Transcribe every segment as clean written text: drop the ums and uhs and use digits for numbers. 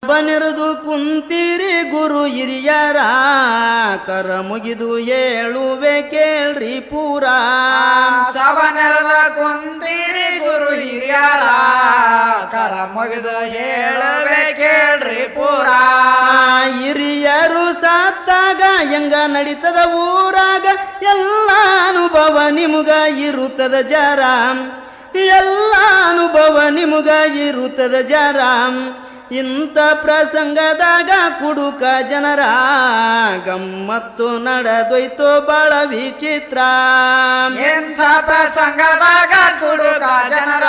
ಬನೆರೆದು ಕುಂತೀರಿ ಗುರು ಹಿರಿಯರ ಕರ ಮುಗಿದು ಹೇಳುವೆ ಕೇಳ್ರಿ ಪೂರ ಸಭನೆರೆದ ಕುಂತೀರಿ ಗುರು ಹಿರಿಯರ ಕರ ಮುಗಿದು ಹೇಳುವೆ ಕೇಳ್ರಿ ಪೂರ ಹಿರಿಯರು ಸತ್ತಾಗ ಹೆಂಗ ನಡೀತದ ಊರಾಗ ಎಲ್ಲ ಅನುಭವ ನಿಮಗ ಇರುತ್ತದ ಜರ ಎಲ್ಲ ಅನುಭವ ನಿಮಗ ಇರುತ್ತದ ಜರ ಇಂಥ ಪ್ರಸಂಗದಾಗ ಕುಡುಕ ಜನರ ಗಮ್ಮತ್ತು ನಡೆದೊಯ್ತು ಬಹಳ ವಿಚಿತ್ರ ಇಂಥ ಪ್ರಸಂಗದಾಗ ಕುಡುಕ ಜನರ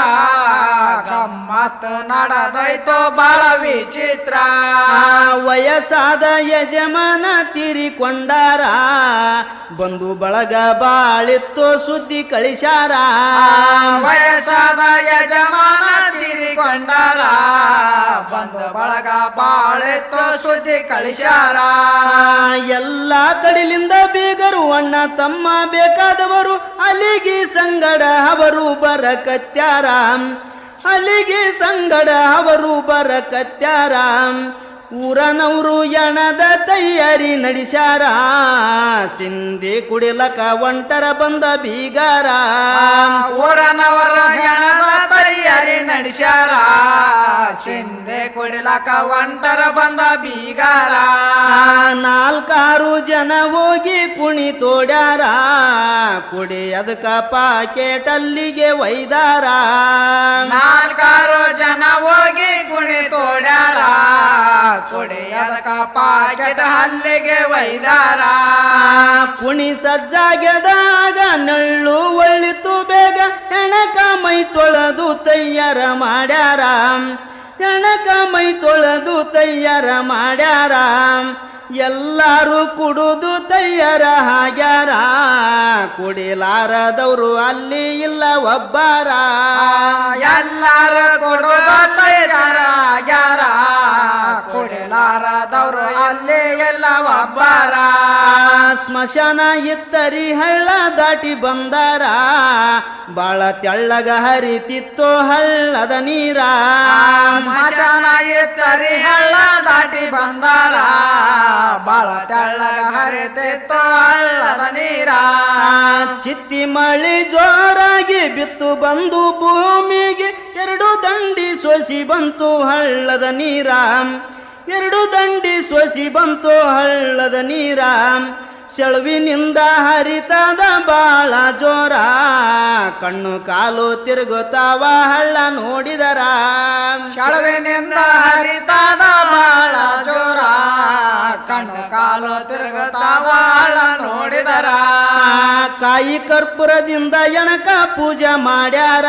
ಗಮ್ಮತ್ತು ನಡೆದೊಯ್ತು ಬಹಳ ವಿಚಿತ್ರ ವಯಸ್ಸಾದ ಯಜಮಾನ ತೀರಿಕೊಂಡಾರ ಬಂಧು ಬಳಗ ಬಾಳಿತ್ತು ಸುದ್ದಿ ಕಳಿಸಾರ ವಯಸ್ಸಾದ ಯಜಮಾನ ತೀರಿಕೊಂಡಾರ ಬಂಧು ಬಳಗ ಬಾಳಿತ್ತು ಸುದ್ದಿ ಕಳಿಸಾರ ಎಲ್ಲ ಕಡಿಲಿಂದ ಬೀಗರು ಅಣ್ಣ ತಮ್ಮ ಬೇಕಾದವರು ಅಲ್ಲಿಗೆ ಸಂಗಡ ಅವರು ಬರಕತ್ಯಾರ ಅಲ್ಲಿಗೆ ಸಂಗಡ ಅವರು ಬರಕತ್ಯಾರ ಊರನವರು ಎಣದ ತಯಾರಿ ನಡೆಸ್ಯಾರ ಸಿಂಧಿ ಕುಡಿಲಕ ಒಂಟರ ಬಂದ ಬೀಗಾರ ಊರನವರ ಎಣದ ತಯಾರಿ ನಡೆಸ್ಯಾರ ಸಿಂಧಿ ಕುಡಿಲಕ ಒಂಟರ ಬಂದ ಬೀಗಾರ ನಾಲ್ಕಾರು ಜನ ಹೋಗಿ ಕುಣಿ ತೋಡ್ಯಾರ ಕುಡಿ ಅದಕ್ಕ ಪಾಕೆಟ್ ಅಲ್ಲಿಗೆ ಒಯ್ದಾರ ನಾಲ್ಕಾರು ಜನ ಹೋಗಿ ಕುಣಿ ತೋಡ್ಯಾರ ಕುಡಿಯದಕ ಪಾಕೆಟ್ ಹಲ್ಲಿಗೆ ಒಯ್ದಾರ ಕುಣಿ ಸಜ್ಜಾಗ್ಯದಾಗ ನಳ್ಳು ಒಳ್ಳಿತು ಬೇಗ ಹೆಣಕ ಮೈ ತೊಳೆದು ತಯ್ಯಾರ ಮಾಡ್ಯಾರ ಹೆಣಕ ಮೈ ತೊಳೆದು ತಯ್ಯಾರ ಮಾಡ್ಯಾರ ಎಲ್ಲಾರು ಕುಡುದು ತಯ್ಯಾರ ಆಗ್ಯಾರ ಕುಡಿಲಾರದವರು ಅಲ್ಲಿ ಇಲ್ಲ ಒಬ್ಬಾರ ಎಲ್ಲಾರು ಕುಡುದು ತಯ್ಯಾರ ಆಗ್ಯಾರ ಕುಡಿಲಾರದವರು ಅಲ್ಲಿ ಎಲ್ಲ ಒಬ್ಬಾರ ಸ್ಮಶಾನ ಇತ್ತರಿ ಹಳ್ಳ ದಾಟಿ ಬಂದಾರ ಬಾಳ ತೆಳ್ಳಗ ಹರಿತಿತ್ತು ಹಳ್ಳದ ನೀರ ಸ್ಮಶಾನ ಇತ್ತರಿ ಹಳ್ಳ ದಾಟಿ ಬಂದಾರ ಬಾಳ ತೆಳ್ಳಗ ಹರಿತಿತ್ತು ಹಳ್ಳದ ನೀರ ಚಿತ್ತಿ ಮಳಿ ಜೋರಾಗಿ ಬಿತ್ತು ಬಂದು ಭೂಮಿಗೆ ಎರಡು ದಂಡಿ ಸೊಸಿ ಬಂತು ಹಳ್ಳದ ನೀರ ಎರಡು ದಂಡಿ ಸೊಸಿ ಬಂತು ಹಳ್ಳದ ನೀರ ಸೆಳವಿನಿಂದ ಹರಿತದ ಬಾಳ ಜೋರ ಕಣ್ಣು ಕಾಲು ತಿರುಗುತ್ತಾವ ಹಳ್ಳ ನೋಡಿದರ ಸೆಳವಿನಿಂದ ಹರಿತದ ಬಾಳ ಜೋರ ಕಣ್ಣು ಕಾಲು ತಿರುಗುತ್ತಾವ ಹಳ್ಳ ನೋಡಿದರ ಕಾಯಿ ಕರ್ಪೂರದಿಂದ ಎಣಕ ಪೂಜೆ ಮಾಡ್ಯಾರ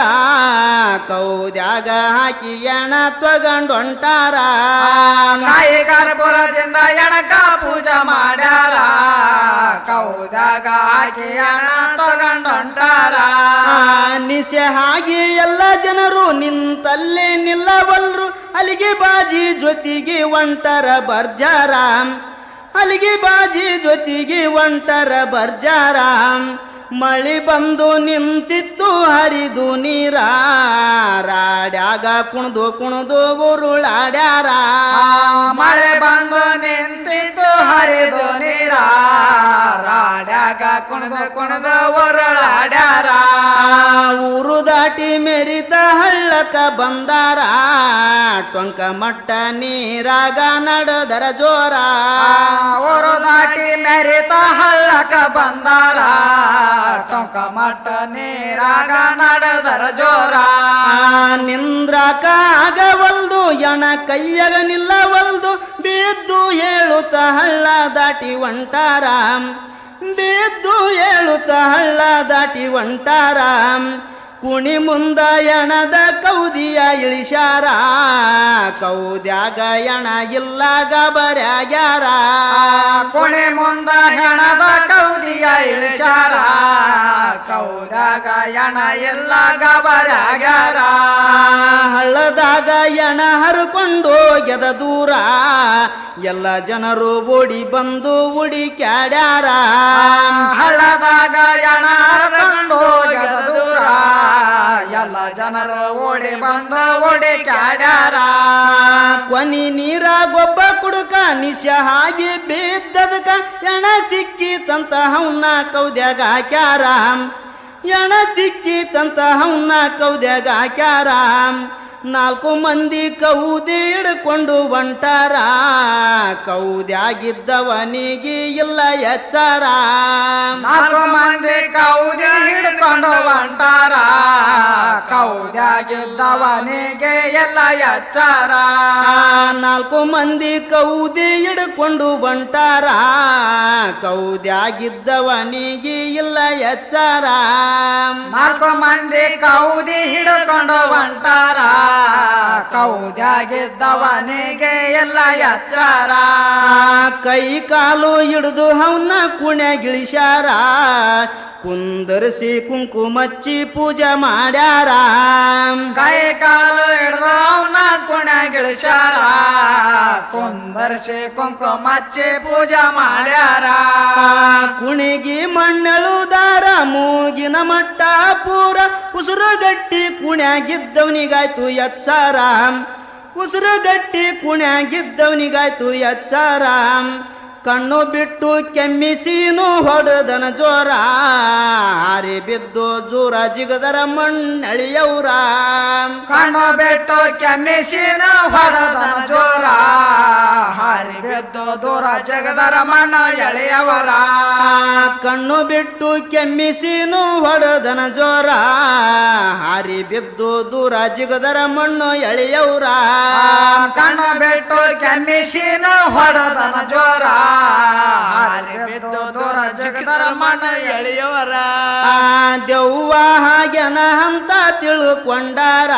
ಕೌದ್ಯಾಗ ಹಾಕಿ ಎಣ ತೊಗೊಂಡೊಂಟಾರ ಕಾಯಿ ಕರ್ಪೂರದಿಂದ ಎಣಕ ಪೂಜೆ ಮಾಡ್ಯಾರ ಕೌದಾಗ ಹಾಕಿ ಎಣ ತೊಗೊಂಡೊಂಟಾರ ನಿಶೆ ಹಾಗೆ ಎಲ್ಲ ಜನರು ನಿಂತಲ್ಲೇ ನಿಲ್ಲವಲ್ರು ಅಲ್ಲಿಗೆ ಬಾಜಿ ಜೊತೆಗೆ ಒಂಟರ ಬರ್ಜಾರ ಅಲ್ಲಿಗೆ ಬಾಜಿ ಜೊತೆಗೆ ಒಂಟರ ಬರ್ಜಾರ ಮಳಿ ಬಂದು ನಿಂತಿತ್ತು ಹರಿದು ನೀರ ರಾಡ್ಯಾಗ ಕುಣದು ಕುಣದು ಉರುಳಾಡ್ಯಾರ ಮಳೆ ಬಂದು ನಿಂತಿತ್ತು ಹರಿದು ನೀರ ರಾಡ್ಯಾಗ ಕುಣದು ಕುಣದು ಉರುಳಾಡ್ಯಾರ ಊರು ದಾಟಿ ಮೆರಿತ ಹಳ್ಳಕ ಬಂದಾರ ಟೊಂಕ ಮಟ್ಟ ನೀರಾಗ ನಡೆದರ ಜೋರ ಊರು ದಾಟಿ ಮೆರಿತ ಹಳ್ಳಕ ಬಂದಾರ ಟೊಂಕ ಮಟ್ಟ ನೀರಾಗ ನಡೆದರ ಜೋರ ನಿಂದ್ರಾಕ ಆಗವಲ್ದು ಎಣ ಕೈಯಾಗ ನಿಲ್ಲವಲ್ದು ಬಿದ್ದು ಹೇಳುತ್ತ ಹಳ್ಳ ದಾಟಿ ಒಂಟಾರ ಬಿದ್ದು ಹೇಳುತ್ತ ಹಳ್ಳ ದಾಟಿ ಒಂಟಾರ ಕುಣಿ ಮುಂದ ಎಣದ ಕೌದಿಯ ಇಳಿಸ್ಯಾರ ಕೌದ್ಯಾಗ ಎಣ ಇಲ್ಲ ಗಬರ್ಯಾಗ್ಯಾರ ಕುಣಿ ಮುಂದ ಹೆಣದ ಕೌದಿಯ ಇಳಿಸ್ಯಾರ ಕೌದಾಗ ಎಣ ಇಲ್ಲ ಗಬರ್ಯಾಗ್ಯಾರ ಹಳ್ಳದಾಗ ಎಣ ಹರ್ಕೊಂಡು ಹೋಗ್ಯದ ದೂರ ಎಲ್ಲ ಜನರು ಓಡಿ ಬಂದು ಹುಡಿಕ್ಯಾಡ್ಯಾರ ಹಳ್ಳದಾಗ ಎಣ ಹರ್ಕೊಂಡು ಹೋಗ್ಯದ ದೂರ ಎಲ್ಲ ಜನರು ಓಡಿ ಬಂದು ಓಡಿ ಕ್ಯಾಡ್ಯಾರ ಅವನಿ ನೀರ ಗೊಬ್ಬ ಕುಡುಕ ನಿಶ ಹಾಗೆ ಬಿದ್ದದಕ ಎಣ ಸಿಕ್ಕಿತಂತ ಅವನ್ನ ಕೌದ್ಯಾಗ ಹಾಕ್ಯಾರ ಎಣ ಸಿಕ್ಕಿತಂತ ಅವನ್ನ ಕೌದ್ಯಾಗ ಹಾಕ್ಯಾರ 4 ಮಂದಿ ಕೌದಿ ಹಿಡ್ಕೊಂಡು ಹೊಂಟಾರ ಕೌದ್ಯಾಗಿದ್ದವನಿಗೆ ಇಲ್ಲ ಎಚ್ಚಾರ 4 ಮಂದಿ ಕೌದಿ ಹಿಡ್ಕೊಂಡು ಹೊಂಟಾರ ಕೌದ್ಯಾಗಿದ್ದವನಿಗೆ ಎಲ್ಲ ಎಚ್ಚಾರ 4 ಮಂದಿ ಕೌದಿ ಹಿಡ್ಕೊಂಡು ಹೊಂಟಾರ ಕೌದ್ಯಾಗಿದ್ದವನಿಗೆ ಇಲ್ಲ ಎಚ್ಚಾರ 4 ಮಂದಿ ಕೌದಿ ಹಿಡ್ಕೊಂಡು ಹೊಂಟಾರ ಕೌದ್ಯಾಗಿದ್ದವನಿಗೆ ಎಲ್ಲ ಎಚ್ಚಾರ ಕೈ ಕಾಲು ಹಿಡಿದು ಅವನ್ನ ಕುಣ್ಯಾಗಿಳಿಸ್ಯಾರ ಕುಂದರ್ಸಿ ಕುಂಕುಮಚ್ಚಿ ಪೂಜೆ ಮಾಡ್ಯಾರ ಕೈ ಕಾಲು ಹಿಡ್ದು ಅವನ ಕುಣ್ಯಾಗಿಳಿಸ್ಯಾರ ಕುಂದರ್ಸಿ ಕುಂಕುಮಚ್ಚಿ ಪೂಜೆ ಮಾಡ್ಯಾರ ಕುಣಿಗಿ ಮಣ್ಣೆಳುದಾರ ಮೂಗಿನ ಮಟ್ಟ ಪೂರ ಉಸುರುಗಟ್ಟಿ ಕುಣ್ಯಾಗಿದ್ದವನಿಗಾಯ್ತು ಎಚ್ಚಾರ ಉಸುರುಗಟ್ಟಿ ಕುಣ್ಯಾಗಿದ್ದವನಿಗಾಯ್ತು ಎಚ್ಚಾರ ಕಣ್ಣು ಬಿಟ್ಟು ಕೆಮ್ಮಿಸೀನು ಹೊಡೆದನ ಜೋರ ಹಾರಿ ಬಿದ್ದು ಜೋರ ಜಿಗದರ ಮಣ್ಣೆಳೆಯವ್ರ ಕಣ್ಣು ಬಿಟ್ಟು ಕೆಮ್ಮಿಸಿನ ಹೊಡೆದನ ಜೋರ ಹಾರಿ ಬಿದ್ದು ದೂರ ಜಗದರ ಮಣ್ಣ ಎಳೆಯವರ ಕಣ್ಣು ಬಿಟ್ಟು ಕೆಮ್ಮಿಸೀನು ಹೊಡೆದನ ಜೋರ ಹಾರಿ ಬಿದ್ದು ದೂರ ಜಿಗದರ ಮಣ್ಣು ಎಳೆಯವ್ರ ಕಣ್ಣು ಬಿಟ್ಟು ಕೆಮ್ಮಿಸಿನ ಹೊಡೆದನ ಜೋರ ಹಾರಿ ಬಿದ್ದು ದೂರ ಜಗದರ ಮಣ್ಣ ಎಳೆಯವರ ದೆವ್ವ ಹಾಗೆನ ಅಂತ ತಿಳ್ಕೊಂಡಾರ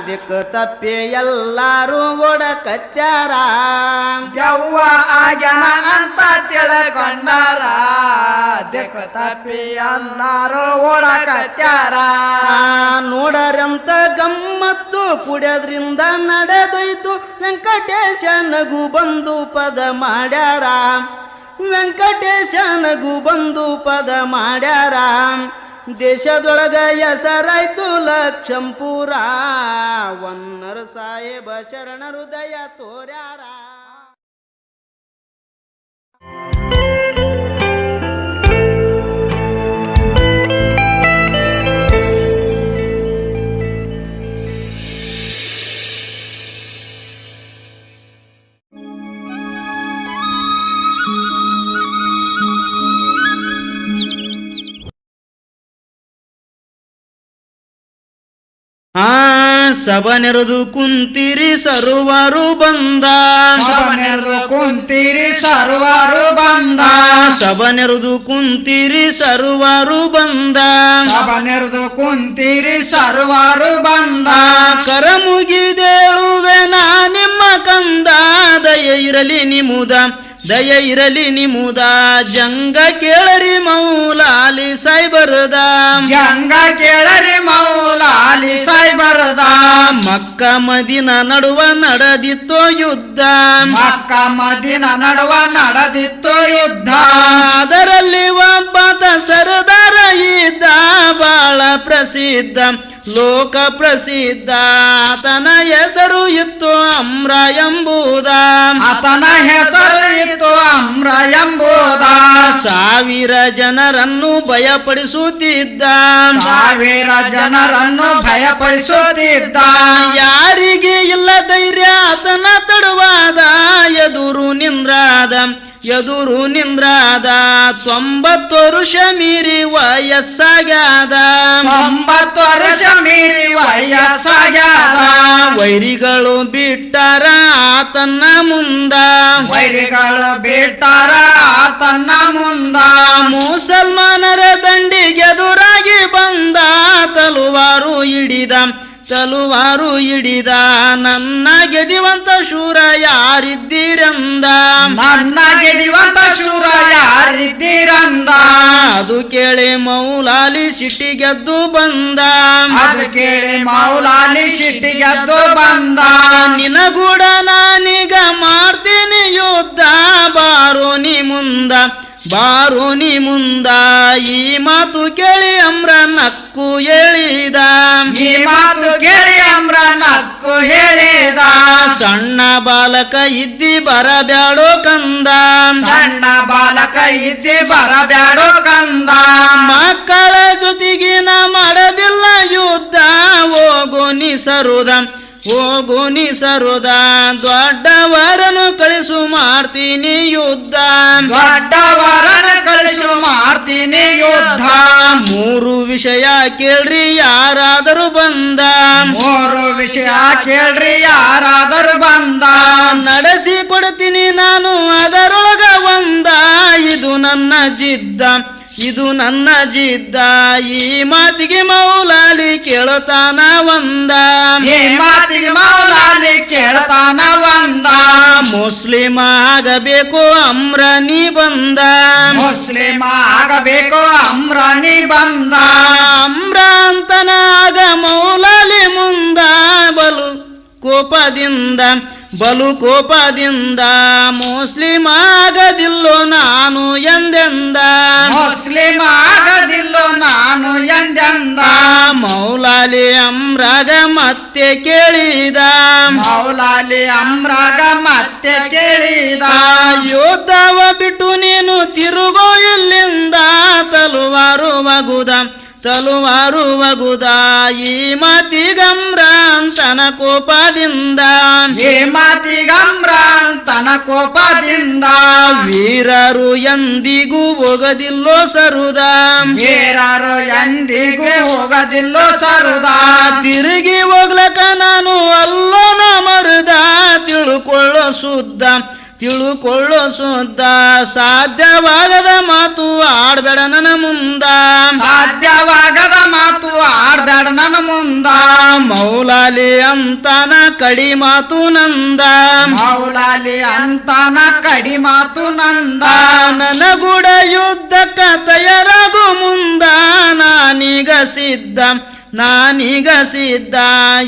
ದಿಕ್ಕು ತಪ್ಪಿ ಎಲ್ಲಾರು ಓಡಕತ್ಯಾರ ದೆವ್ವ ಆಗ್ಯಾನ ಅಂತ ತಿಳ್ಕೊಂಡಾರ ದಿಕ್ಕು ತಪ್ಪಿ ಎಲ್ಲಾರು ಓಡಕತ್ಯಾರ ನೋಡರಂತ ಗಮ್ಮತ್ತು ಕುಡಿಯೋದ್ರಿಂದ ನಡೆದೋಯ್ತು ವೆಂಕಟೇಶ ನಗು ಬಂದು ಪದ ಮಾಡ್ಯಾರ ವೆಂಕಟೇಶ ನಗು ಬಂದು ಪದ ಮಾಡ್ಯಾರ ದೇಶದೊಳಗ ಹೆಸರಾಯ್ತು ಲಕ್ಷಂಪುರ ವನ್ನರು ಸಾಹೇಬ ಶರಣರು ದಯ ತೋರ್ಯಾರ ಸಬನೆರದು ಕುಂತಿರಿ ಸರ್ವರು ಬಂದ ಸಬನೆರದು ಕುಂತಿರಿ ಸರ್ವರು ಬಂದ ಸಬನೆರದು ಕುಂತಿರಿ ಸರ್ವರು ಬಂದ ಸಬನೆರದು ಕುಂತಿರಿ ಸರ್ವರು ಬಂದ ಕರ ಮುಗಿದೇಳುವೆ ನಾ ನಿಮ್ಮ ಕಂದ ದಯ ಇರಲಿ ನಿಮುದ ದಯ ಇರಲಿ ನಿಮುದ ಜಂಗ ಕೇಳರಿ ಮೌಲಾಲಿ ಸಾಯ್ಬರದ ಜಂಗ ಕೇಳರಿ ಮೌಲಾಲಿ ಸಾಯ್ಬರದ ಮಕ್ಕ ಮದಿನ ನಡುವ ನಡೆದಿತ್ತೋ ಯುದ್ಧ ಮಕ್ಕ ಮದಿನ ನಡುವ ನಡೆದಿತ್ತು ಯುದ್ಧ ಅದರಲ್ಲಿ ಒಬ್ಬಾತ ಸರದಾರ ಇದ್ದ ಬಾಳ ಪ್ರಸಿದ್ಧ ಲೋಕ ಪ್ರಸಿದ್ಧ ಆತನ ಹೆಸರು ಇತ್ತು ಅಮ್ರ ಎಂಬುದ ಆತನ ಹೆಸರು ಇತ್ತು ಅಮ್ರ ಎಂಬುದ 1000 ಜನರನ್ನು ಭಯಪಡಿಸುತ್ತಿದ್ದ 1000 ಜನರನ್ನು ಭಯಪಡಿಸುತ್ತಿದ್ದ ಯಾರಿಗೆ ಇಲ್ಲ ಧೈರ್ಯ ಆತನ ತಡವಾದ ಎದುರು ನಿಂದ್ರಾದ 90 ವರ್ಷ ಮೀರಿ ವಯಸ್ಸಾಗ್ಯಾದ 90 ವರ್ಷ ಮೀರಿ ವಯಸ್ಸಾಗ್ಯಾದ ವೈರಿಗಳು ಬಿಟ್ಟಾರ ಆತನ ಮುಂದ ವೈರಿಗಳು ಬಿಟ್ಟಾರ ಆತನ ಮುಂದ ಮುಸಲ್ಮಾನರ ದಂಡಿಗೆ ಎದುರಾಗಿ ಬಂದ ತಲುವಾರು ಹಿಡಿದ ನನ್ನ ಗೆದಿವಂತ ಶೂರ ಯಾರಿದ್ದೀರಂದ ನನ್ನ ಗೆದಿವಂತ ಶೂರ ಯಾರಿದ್ದೀರಂದ ಅದು ಕೇಳಿ ಮೌಲಾಲಿ ಸಿಟ್ಟಿಗೆದ್ದು ಬಂದ ಅದು ಕೇಳಿ ಮೌಲಾಲಿ ಸಿಟ್ಟಿಗೆದ್ದು ಬಂದ ನಿನಗೂಡ ನಾನೀಗ ಮಾಡ್ತೀನಿ ಯುದ್ಧ ಬಾರೋ ನೀ ಮುಂದ ಈ ಮಾತು ಕೇಳಿ ಅಮ್ರ ನಕ್ಕು ಹೇಳಿದ ಈ ಮಾತು ಕೇಳಿ ಅಮ್ರ ನಕ್ಕು ಹೇಳಿದ ಸಣ್ಣ ಬಾಲಕ ಇದ್ದಿ ಬರಬ್ಯಾಡೋ ಕಂದ ಸಣ್ಣ ಬಾಲಕ ಇದ್ದಿ ಬರಬ್ಯಾಡೋ ಕಂದ ಮಕ್ಕಳ ಜೊತೆಗಿನ ಮಾಡದಿಲ್ಲ ಯುದ್ಧ ಹೋಗು ನೀ ಸರುದ ದೊಡ್ಡವರನ್ನು ಕಳಿಸು ಮಾಡ್ತೀನಿ ಯುದ್ಧ ದೊಡ್ಡವರನ್ನ ಕಳಿಸು ಮಾಡ್ತೀನಿ ಯುದ್ಧ ಮೂರು ವಿಷಯ ಕೇಳ್ರಿ ಯಾರಾದರೂ ಬಂದ ಮೂರು ವಿಷಯ ಕೇಳ್ರಿ ಯಾರಾದರೂ ಬಂದ ನಡೆಸಿ ಕೊಡ್ತೀನಿ ನಾನು ಅದರೊಳಗ ಒಂದ ಇದು ನನ್ನ ಜಿದ್ದ ಈ ಮಾತಿಗೆ ಮೌಲಾಲಿ ಕೇಳುತ್ತಾನ ಒಂದ ಈ ಮಾತಿಗೆ ಮೌಲಾಲಿ ಕೇಳ್ತಾನ ಒಂದ ಮುಸ್ಲಿಮ ಆಗಬೇಕು ಅಮ್ರ ನೀ ಬಂದ ಮುಸ್ಲಿಮ ಆಗಬೇಕು ಅಮ್ರ ನೀ ಬಂದ ಅಮ್ರ ಅಂತನ ಆಗ ಮೌಲಾಲಿ ಮುಂದ ಬಲು ಕೋಪದಿಂದ ಮುಸ್ಲಿಮ ಆಗದಿಲ್ಲೋ ನಾನು ಎಂದೆಂದ ಮುಸ್ಲಿಮ ಆಗದಿಲ್ಲೋ ನಾನು ಎಂದೆಂದ ಮೌಲಾಲಿ ಅಮ್ರಾಗ ಮತ್ತೆ ಕೇಳಿದ ಮೌಲಾಲಿ ಅಮ್ರಾಗ ಮತ್ತೆ ಕೇಳಿದ ಯೋಧವ ಬಿಟ್ಟು ನೀನು ತಿರುಗೋ ಇಲ್ಲಿಂದ ತಲುವಾರು ವಗುದ ಈ ಮಾತಿಗಮ್ರ ಅಂತನ ಕೋಪದಿಂದ ಈ ಮಾತಿಗಮ್ರ ಅಂತನ ಕೋಪದಿಂದ ವೀರರು ಎಂದಿಗೂ ಹೋಗದಿಲ್ಲೋ ಸರುದ ವೀರರು ಎಂದಿಗೂ ಹೋಗದಿಲ್ಲೋ ಸರುದ ತಿರುಗಿ ಹೋಗ್ಲಕ ನಾನು ಅಲ್ಲೋನ ಮರುದ ತಿಳುಕೊಳ್ಳೋ ಶುದ್ಧ ಸಾಧ್ಯವಾಗದ ಮಾತು ಆಡ್ಬೇಡ ನನ್ನ ಮುಂದ ಸಾಧ್ಯವಾಗದ ಮಾತು ಆಡ್ಬೇಡ ನನ್ನ ಮುಂದ ಮೌಲಾಲಿ ಅಂತಾನ ಕಡಿ ಮಾತು ನಂದ ಮೌಲಾಲಿ ಅಂತಾನ ಕಡಿ ಮಾತು ನಂದ ನನಗೂಡ ಯುದ್ಧಕ್ಕ ತಯಾರಾಗು ಮುಂದ ನಾನೀಗ ಸಿದ್ಧ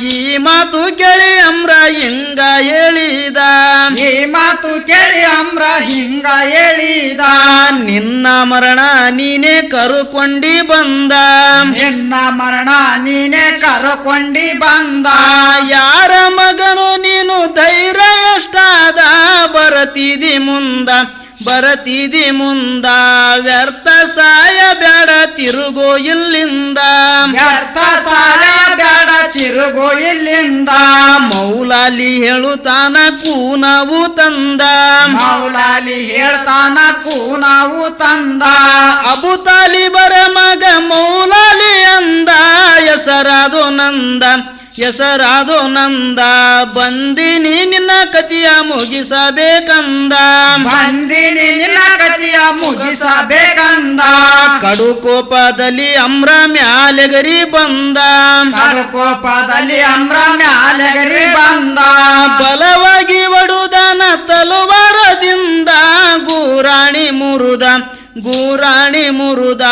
ಈ ಮಾತು ಕೇಳಿ ಅಮ್ರ ಹಿಂಗ ಹೇಳಿದ ಈ ಮಾತು ಕೇಳಿ ಅಮ್ರ ಹಿಂಗ ಹೇಳಿದ ನಿನ್ನ ಮರಣ ನೀನೇ ಕರುಕೊಂಡಿ ಬಂದ ನಿನ್ನ ಮರಣ ನೀನೇ ಕರುಕೊಂಡಿ ಬಂದ ಯಾರ ಮಗನು ನೀನು ಧೈರ್ಯ ಎಷ್ಟಾದ ಬರತಿದಿ ಮುಂದ ವ್ಯರ್ಥ ಸಾಯ ಬೇಡ ತಿರುಗೋ ಇಲ್ಲಿಂದ ವ್ಯರ್ಥ ಸಾಯ ಬೇಡ ತಿರುಗೋ ಇಲ್ಲಿಂದ ಮೌಲಾಲಿ ಹೇಳುತ್ತಾನ ಕೂನವು ತಂದ ಮೌಲಾಲಿ ಹೇಳ್ತಾನ ಕೂನವು ತಂದ ಅಬು ತಾಲಿಬರ ಮಗ ಮೌಲಾಲಿ ಅಂದ ಹೆಸರಾದೋ ನಂದ ಬಂದಿನಿ ನಿನ್ನ ಕತಿಯ ಮುಗಿಸಬೇಕಂದ ಬಂದಿನಿ ನಿನ್ನ ಕತಿಯ ಮುಗಿಸಬೇಕಂದ ಕಡು ಕೋಪದಲ್ಲಿ ಅಮ್ರ ಮ್ಯಾಲೆಗರಿ ಬಂದ ಕಡು ಕೋಪದಲ್ಲಿ ಅಮ್ರ ಮ್ಯಾಲೆಗರಿ ಬಂದ ಬಲವಾಗಿ ಒಡುದನ ತಲುವಾರದಿಂದ ಗೂರಾಣಿ ಮುರುದ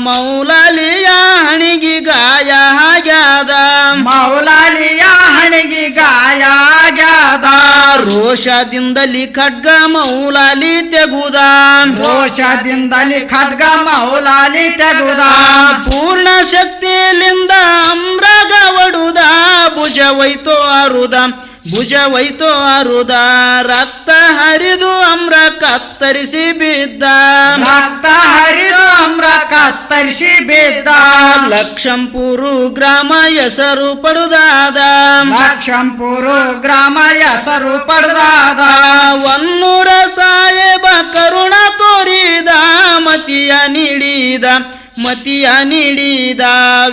ಮೌಲಾಲಿಯ ಹಣಿಗಿ ಗಾಯ ಆಗ್ಯಾದ ಮೌಲಾಲಿಯ ಹಣಿಗಿ ಗಾಯ ಆಗ್ಯಾದ ರೋಷದಿಂದಲಿ ಖಡ್ಗ ಮೌಲಾಲಿ ತೆಗುದ ರೋಷದಿಂದಲಿ ಖಡ್ಗ ಮೌಲಾಲಿ ತೆಗುದ ಪೂರ್ಣ ಶಕ್ತಿಯಿಂದ ಅಮ್ರಾಗ ಒಡುದ ಭುಜವೈತೋ ಅರುದ ರಕ್ತ ಹರಿದು ಅಮ್ರ ಕತ್ತರಿಸಿ ಬಿದ್ದ ಲಕ್ಷಂಪುರು ಗ್ರಾಮ ಹೆಸರು ಪಡುದಾದ ಒನ್ನೂರ ಸಾಹೇಬ ಕರುಣ ತೋರಿದ ಮತಿಯ ನೀಡಿದ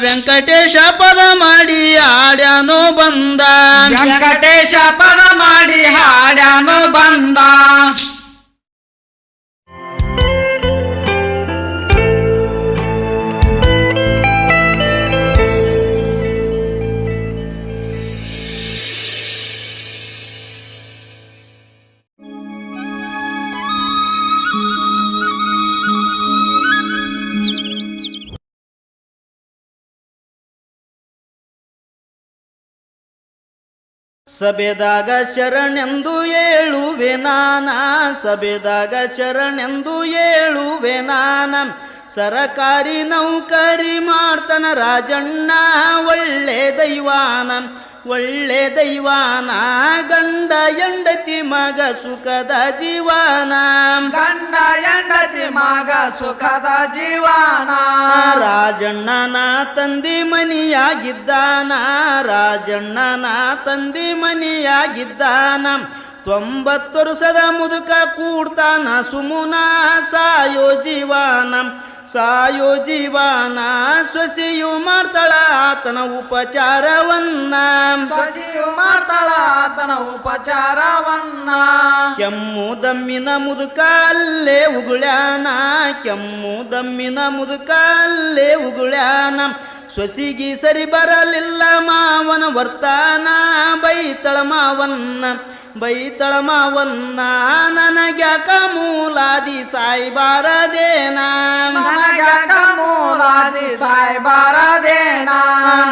ವೆಂಕಟೇಶ ಪದ ಮಾಡಿ ಹಾಡ್ಯಾನೋ ಬಂದ ವೆಂಕಟೇಶ ಪದ ಮಾಡಿ ಹಾಡ್ಯಾನೋ ಬಂದ ಸಭೆದಾಗ ಶರಣೆಂದು ಹೇಳುವೆ ನಾನ ಸರಕಾರಿ ನೌಕರಿ ಮಾಡ್ತಾನ ರಾಜಣ್ಣ ಒಳ್ಳೆ ದೈವಾನ ಒಳ್ಳೆ ದೈವಾನ ಗಂಡ ಹೆಂಡತಿ ಮಗ ಸುಖದ ಜೀವನ ಗಂಡ ಹೆಂಡತಿ ಮಗ ಸುಖದ ಜೀವನ ರಾಜಣ್ಣನ ತಂದಿ ಮನಿಯಾಗಿದ್ದಾನ ರಾಜಣ್ಣನ ತಂದಿ ಮನಿಯಾಗಿದ್ದಾನ 90 ವರ್ಷದ ಮುದುಕ ಕೂಡ್ತಾನ ಸುಮುನ ಸಾಯೋ ಜೀವನ ಸೊಸೆಯು ಮಾಡ್ತಾಳ ಆತನ ಉಪಚಾರವನ್ನ ಸೊಸೆಯು ಮಾಡ್ತಾಳ ಆತನ ಉಪಚಾರವನ್ನ ಕೆಮ್ಮು ದಮ್ಮಿನ ಮುದುಕ ಅಲ್ಲೇ ಉಗುಳ್ಯಾನ ಕೆಮ್ಮು ದಮ್ಮಿನ ಮುದುಕ ಅಲ್ಲೇ ಉಗುಳ್ಯಾನ ಸೊಸಿಗಿ ಸರಿ ಬರಲಿಲ್ಲ ಮಾವನ ವರ್ತಾನ ಬೈತಳ ಮಾವನ್ನ ನನಗ್ಯಾಕ ಮೂಲಾದಿ ಸಾಯ್ಬಾರದೇನ ನನಗ್ಯಾಕ ಮೂಲಾದಿ ಸಾಯ್ಬಾರದೇನ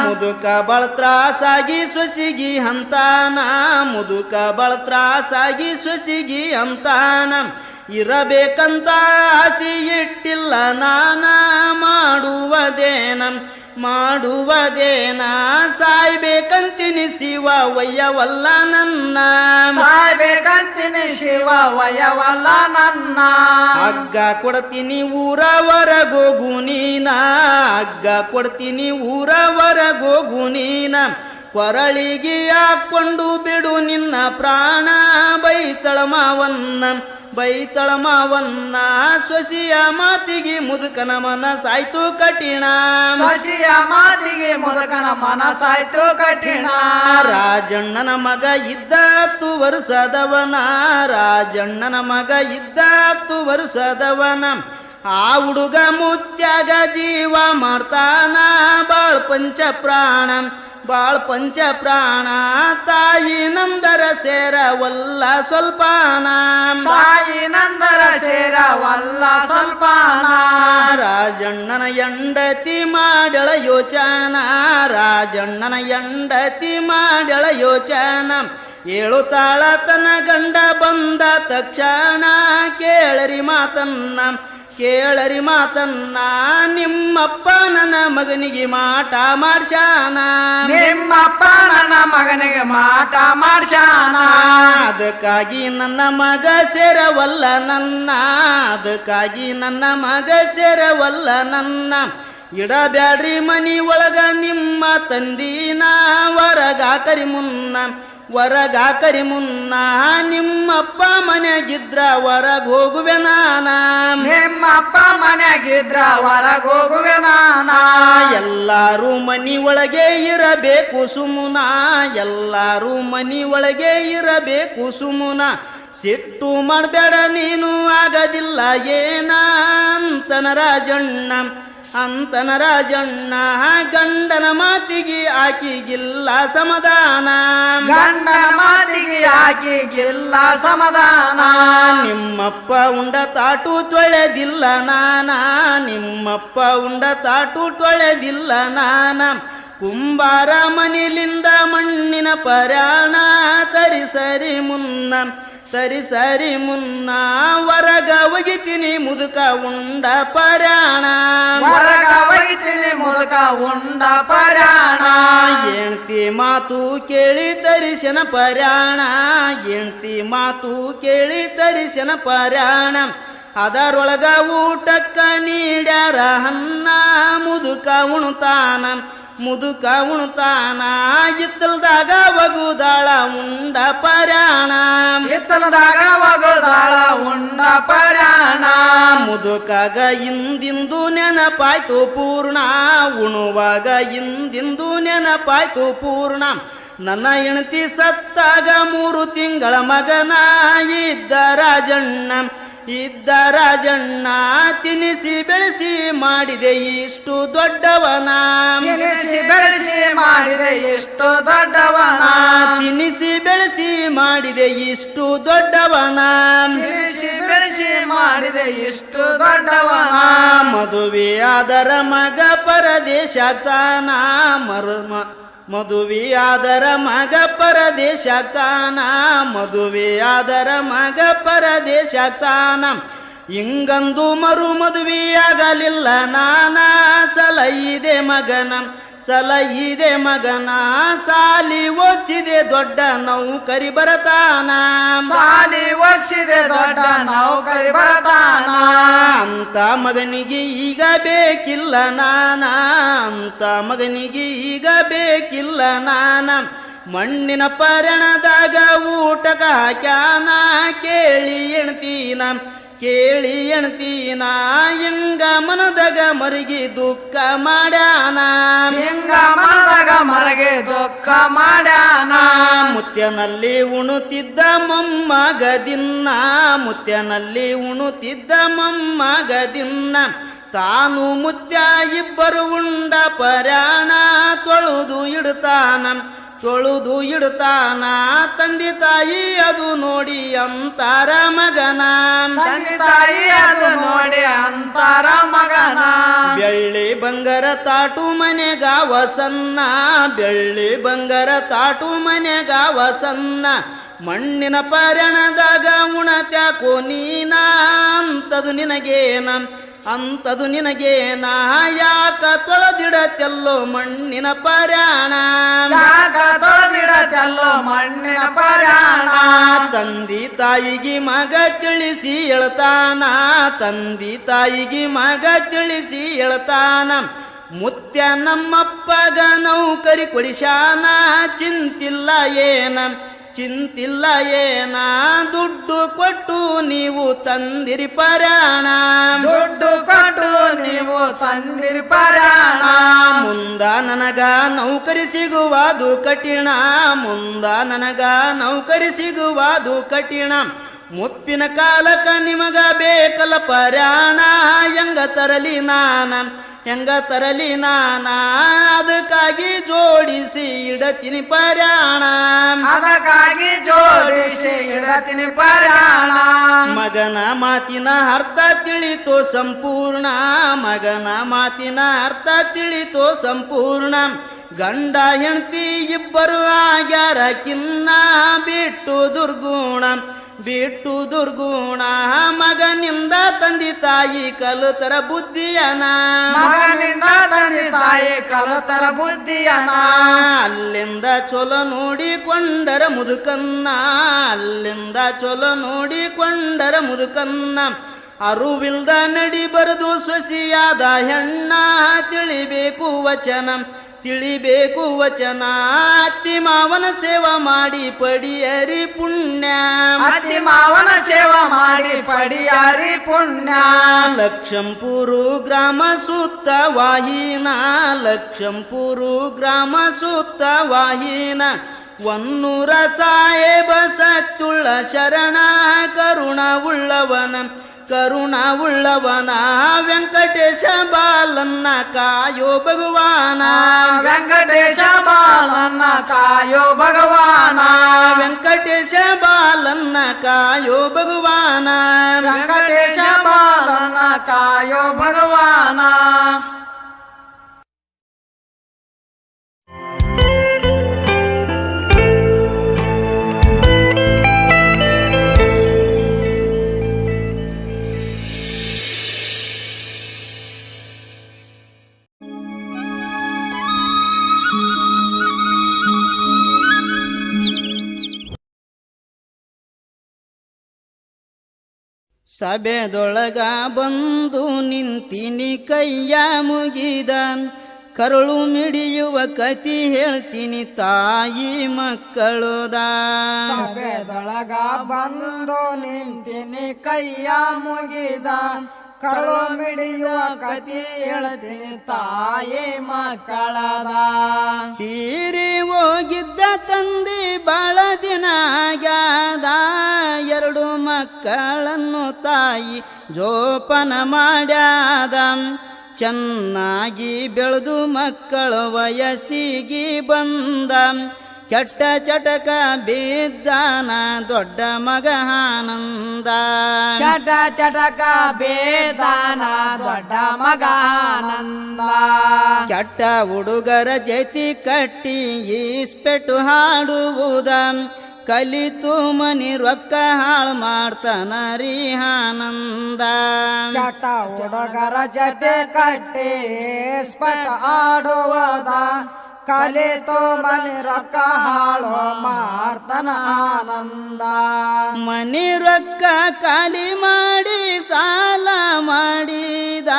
ಮುದುಕ ಬಳ ತ್ರಾಸಾಗಿ ಸೊಸಿಗಿ ಹಂತಾನ ಮುದುಕ ಬಳ ತ್ರಾಸಾಗಿ ಸೊಸಿಗಿ ಹಂತಾನ ಇರಬೇಕಂತ ಆಸಿ ಇಟ್ಟಿಲ್ಲ ನಾನ ಮಾಡುವದೇನ ಸಾಯ್ಬೇಕಂತೀನಿ ಶಿವ ವಯ್ಯವಲ್ಲ ನನ್ನ ಸಾಯ್ಬೇಕಂತೀನಿ ಶಿವ ವಯ್ಯವಲ್ಲ ನನ್ನ ಹಗ್ಗ ಕೊಡ್ತೀನಿ ಊರವರೆಗೋಗು ನೀನ ಹಗ್ಗ ಕೊಡ್ತೀನಿ ಊರವರೆಗೋಗು ನೀನ ಕೊರಳಿಗೆ ಹಾಕೊಂಡು ಬಿಡು ನಿನ್ನ ಪ್ರಾಣ ಬೈತಳ ಮಾವನ್ನ ಸೊಸಿಯ ಮಾತಿಗೆ ಮುದುಕನ ಮನಸಾಯ್ತು ಕಠಿಣ ಸೊಸಿಯ ಮಾತಿಗೆ ಮುದುಕನ ಮನಸಾಯ್ತು ಕಠಿಣ ರಾಜಣ್ಣನ ಮಗ ಇದ್ದ 10 ವರ್ಷದವನ ರಾಜಣ್ಣನ ಮಗ ಇದ್ದ 10 ವರ್ಷದವನ ಆ ಹುಡುಗ ಮುತ್ಯಾಗ ಜೀವ ಮಾಡ್ತಾನ ಬಾಳ್ ಪಂಚ ಪ್ರಾಣ ತಾಯಿ ನಂದರ ಸೇರವಲ್ಲ ಸ್ವಲ್ಪನ ತಾಯಿ ನಂದರ ಸೇರವಲ್ಲ ಸ್ವಲ್ಪನ ರಾಜಣ್ಣನ ಹೆಂಡತಿ ಮಾಡ್ಯಳ ಯೋಚನ ರಾಜಣ್ಣನ ಹೆಂಡತಿ ಮಾಡ್ಯಳ ಯೋಚನ ಹೇಳುತ್ತಾಳ ತನ್ನ ಗಂಡ ಬಂದ ತಕ್ಷಣ ಕೇಳರಿ ಮಾತನ್ನ ನಿಮ್ಮಪ್ಪ ನನ್ನ ಮಗನಿಗೆ ಮಾಟ ಮಾಡ್ಸ್ಯಾನ ನಿಮ್ಮಪ್ಪ ನನ್ನ ಮಗನಿಗೆ ಮಾಟ ಮಾಡ್ಸ್ಯಾನ ಅದಕ್ಕಾಗಿ ನನ್ನ ಮಗ ಸೇರವಲ್ಲ ನನ್ನ ಇಡಬ್ಯಾಡ್ರಿ ಮನಿ ಒಳಗ ನಿಮ್ಮ ತಂದಿನ ಹೊರಗಾಕರಿ ಮುನ್ನ ನಿಮ್ಮಪ್ಪ ಮನೆಗಿದ್ರ ಹೊರಗ್ ಹೋಗುವೆ ನಾನ ನಿಮ್ಮಪ್ಪ ಮನೆಗಿದ್ರ ಹೊರಗ್ ಹೋಗುವೆ ನಾನ ಎಲ್ಲಾರು ಮನಿ ಒಳಗೆ ಇರಬೇಕು ಸುಮುನ ಎಲ್ಲಾರು ಮನಿ ಒಳಗೆ ಇರಬೇಕು ಸುಮುನ ಸಿಟ್ಟು ಮಾಡಬೇಡ ನೀನು ಆಗದಿಲ್ಲ ಏನ ಅಂತನ ರಾಜಣ್ಣ ಗಂಡನ ಮಾತಿಗೆ ಆಕಿಗಿಲ್ಲ ಸಮಾಧಾನ ಗಂಡನ ಮಾತಿಗೆ ಆಕಿಗಿಲ್ಲ ಸಮಾಧಾನ ನಿಮ್ಮಪ್ಪ ಉಂಡ ತಾಟು ತೊಳೆದಿಲ್ಲ ನಾನ ಕುಂಬಾರ ಮನಿಲಿಂದ ಮಣ್ಣಿನ ಪರಾಣ ಸರಿ ಮುನ್ನ ಹೊರಗ ಒಗಿತೀನಿ ಮುದುಕ ಉಂಡ ಪರಾಣ ಹೆಂಡ್ತಿ ಮಾತು ಕೇಳಿ ತರಿಸನ ಪರಾಣ ಅದರೊಳಗ ಊಟಕ್ಕ ನೀಡ್ಯಾರ ಹನ್ನ ಮುದುಕ ಉಣ್ತಾನ ಇತ್ತಲ್ದಾಗ ಒಗುದಾಳ ಉಂಡ ಪರಾಣ ಮುದುಕಾಗ ಇಂದಿಂದು ನೆನಪಾಯ್ತು ಪೂರ್ಣ ಉಣುವಾಗ ಇಂದಿಂದು ನೆನಪಾಯ್ತು ಪೂರ್ಣ ನನ್ನ ಹೆಂಡತಿ ಸತ್ತಾಗ 3 ತಿಂಗಳ ಮಗನ ಇದ್ದ ರಾಜಣ್ಣ ತಿನಿಸಿ ಬೆಳೆಸಿ ಮಾಡಿದೆ ಇಷ್ಟು ದೊಡ್ಡವನ ತಿನಿಸಿ ಬೆಳೆಸಿ ಮಾಡಿದೆ ಇಷ್ಟು ದೊಡ್ಡವನ ಮದುವೆಯಾದರ ಮಗ ಪರದೇಶಾಗ್ತಾನ ಮದುವೆಯಾದರ ಮಗ ಪರದೇಶಾಗ್ತಾನ ಹಿಂಗಂದು ಮರು ಮದುವೆಯಾಗಲಿಲ್ಲ ನಾನ ಸಲಹಿದೆ ಮಗನ ಸಾಲಿ ಓದಿಸಿದೆ ದೊಡ್ಡ ನೌಕರಿ ಬರತಾನ ಸಾಲಿ ಓದಿಸಿದೆ ದೊಡ್ಡ ನೌಕರಿ ಬರತಾನ ಅಂತ ಮಗನಿಗೆ ಈಗ ಬೇಕಿಲ್ಲ ನಾನ ಮಣ್ಣಿನ ಪರಣದಾಗ ಊಟಕ ಹಾಕ್ಯಾನ ಕೇಳಿ ಎಣ್ತೀನ ಹೆಂಗ ಮನದಾಗ ಮರಗಿ ದುಃಖ ಮಾಡ್ಯಾನ ಮುತ್ಯನಲ್ಲಿ ಉಣುತ್ತಿದ್ದ ಮೊಮ್ಮಗದಿನ್ನ ತಾನು ಮುತ್ಯ ಇಬ್ಬರು ಉಂಡ ಪರಾಣ ತೊಳುದು ಇಡುತ್ತಾನ ತಂದೆ ತಾಯಿ ಅದು ನೋಡಿ ಅಂತಾರ ಮಗನ ಬೆಳ್ಳಿ ಬಂಗಾರ ತಾಟು ಮನೆಗಾವ ಸನ್ನ ಮಣ್ಣಿನ ಪರಣದಾಗ ಉಣತ್ಯಾಕೋ ನೀನ ಅಂತದು ನಿನಗೇನ ಯಾಕ ತೊಳೆದಿಡತೆಲ್ಲೋ ಮಣ್ಣಿನ ಪರಾಣ ತಂದಿ ತಾಯಿಗೆ ಮಗ ತಿಳಿಸಿ ಹೇಳ್ತಾನ ಮುತ್ಯ ನಮ್ಮಪ್ಪಗ ನೌಕರಿ ಕೊಡಿಶಾನ ಚಿಂತಿಲ್ಲ ಏನ ದುಡ್ಡು ಕೊಟ್ಟು ನೀವು ತಂದಿರಿ ಪರಾಣ ಮುಂದ ನನಗ ನೌಕರಿ ಸಿಗುವುದು ಕಠಿಣ ಮುಪ್ಪಿನ ಕಾಲಕ ನಿಮಗ ಬೇಕಲ್ಲ ಪರಾಣ ಹೆಂಗ ತರಲಿ ನಾನ ಅದಕ್ಕಾಗಿ ಜೋಡಿಸಿ ಇಡತೀನಿ ಪರಾಣ ಮಗನ ಮಾತಿನ ಅರ್ಥ ತಿಳಿತೋ ಸಂಪೂರ್ಣ ಗಂಡ ಹೆಂಡತಿ ಇಬ್ಬರು ಆಗ್ಯಾರ ಕಿನ್ನ ಬಿಟ್ಟು ದುರ್ಗುಣ ಮಗನಿಂದ ತಂದೆ ತಾಯಿ ಕಲುತರ ಬುದ್ಧಿಯನ ಅಲ್ಲಿಂದ ಚೊಲೋ ನೋಡಿಕೊಂಡರ ಮುದುಕನ್ನ ಅರುವಿಲ್ದ ನಡಿ ಬರೆದು ಸೊಸಿಯಾದ ಹೆಣ್ಣ ತಿಳಿಬೇಕು ವಚನ ಅತ್ತಿ ಮಾವನ ಸೇವಾ ಮಾಡಿ ಪಡಿಯರಿ ಪುಣ್ಯ ಲಕ್ಷಂಪುರು ಗ್ರಾಮ ಸುತ್ತ ವಾಹಿನ ಒನ್ನೂರ ಸಾಹೇಬ ಸತ್ತುಳ್ಳ ಶರಣ ಕರುಣ ಉಳ್ಳವನ ವೆಂಕಟೇಶ ಬಾಲನ್ನ ಕಾಯೋ ಭಗವಾನ ವೆಂಕಟೇಶ ಬಾಲನ್ನ ಕಾಯೋ ಭಗವಾನ ಸಭೆದೊಳಗ ಬಂದು ನಿಂತಿನಿ ಕೈಯ ಮುಗಿದ ಕರುಳು ಮಿಡಿಯುವ ಕತಿ ಹೇಳ್ತೀನಿ ತಾಯಿ ಮಕ್ಕಳುದ ಸಭೆದೊಳಗ ಬಂದು ನಿಂತಿನಿ ಕೈಯ ಮುಗಿದ ಕರುಳು ಮಿಡಿಯುವ ಕತಿ ಹೇಳ್ತೀನಿ ತಾಯಿ ಮಕ್ಕಳದ ತೀರಿ ಹೋಗಿದ್ದ ತಂದೆ ಬಾಳ ದಿನ ಆಗ್ಯಾದ ಎರಡು ಮಕ್ಕಳನ್ನು ತಾಯಿ ಜೋಪಾನ ಮಾಡ್ಯಾದ ಚೆನ್ನಾಗಿ ಬೆಳೆದು ಮಕ್ಕಳು ವಯಸ್ಸಿಗೆ ಬಂದ ಕೆಟ್ಟ ಚಟಕ ಬಿದ್ದಾನ ದೊಡ್ಡ ಮಗ ಆನಂದ ಕೆಟ್ಟ ಹುಡುಗರ ಜೊತೆ ಕಟ್ಟಿ ಈಸ್ಪೆಟ್ಟು ಹಾಡುವುದ ಕಲಿತು ಮನಿ ರೊಕ್ಕ ಹಾಳು ಮಾಡ್ತಾನ ರೀ ಆನಂದ. ಚಟ ಹುಡುಗರ ಜತೆ ಕಟ್ಟಿ ಸ್ಪಟ ಆಡುವುದ ಕಲಿತು ಮನೆ ರೊಕ್ಕ ಹಾಳು ಮಾಡ್ತಾನ ಆನಂದ. ಮನಿ ರೊಕ್ಕ ಖಾಲಿ ಮಾಡಿ ಸಾಲ ಮಾಡಿದ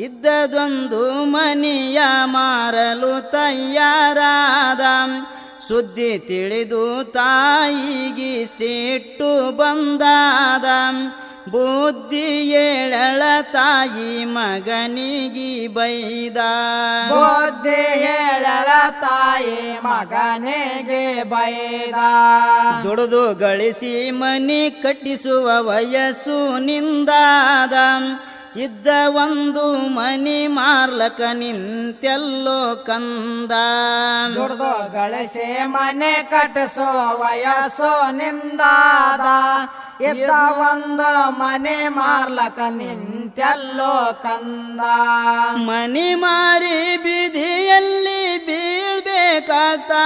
ಇದ್ದದೊಂದು ಮನಿಯ ಮಾರಲು ತಯಾರಾದ. ಸುದ್ದಿ ತಿಳಿದು ತಾಯಿಗೆ ಸಿಟ್ಟು ಬಂದಾದ. ಬುದ್ಧಿ ಏಳಳ ತಾಯಿ ಮಗನಿಗೆ ಬೈದ. ಬುದ್ಧಿ ಹೇಳಳ ತಾಯಿ ಮಗನಿಗೆ ಬೈದ. ದುಡಿದು ಗಳಿಸಿ ಮನಿ ಕಟ್ಟಿಸುವ ವಯಸ್ಸು ನಿಂದಾದ. ಇದ್ದ ಒಂದು ಮನಿ ಮಾರ್ಲಕ ನಿಂತೆಲ್ಲೋ ಕಂದ. ದುಡ್ದು ಗಳಿಸಿ ಮನೆ ಕಟ್ಟಿಸುವ ವಯಸ್ಸು ನಿಂದಾದ. ಇದ್ದ ಒಂದು ಮನೆ ಮಾರ್ಲಕ ನಿಂತೆಲ್ಲೋ ಕಂದ. ಮನಿ ಮಾರಿ ಬೀದಿಯಲ್ಲಿ ಬೀಳ್ಬೇಕಾಗ್ತದ.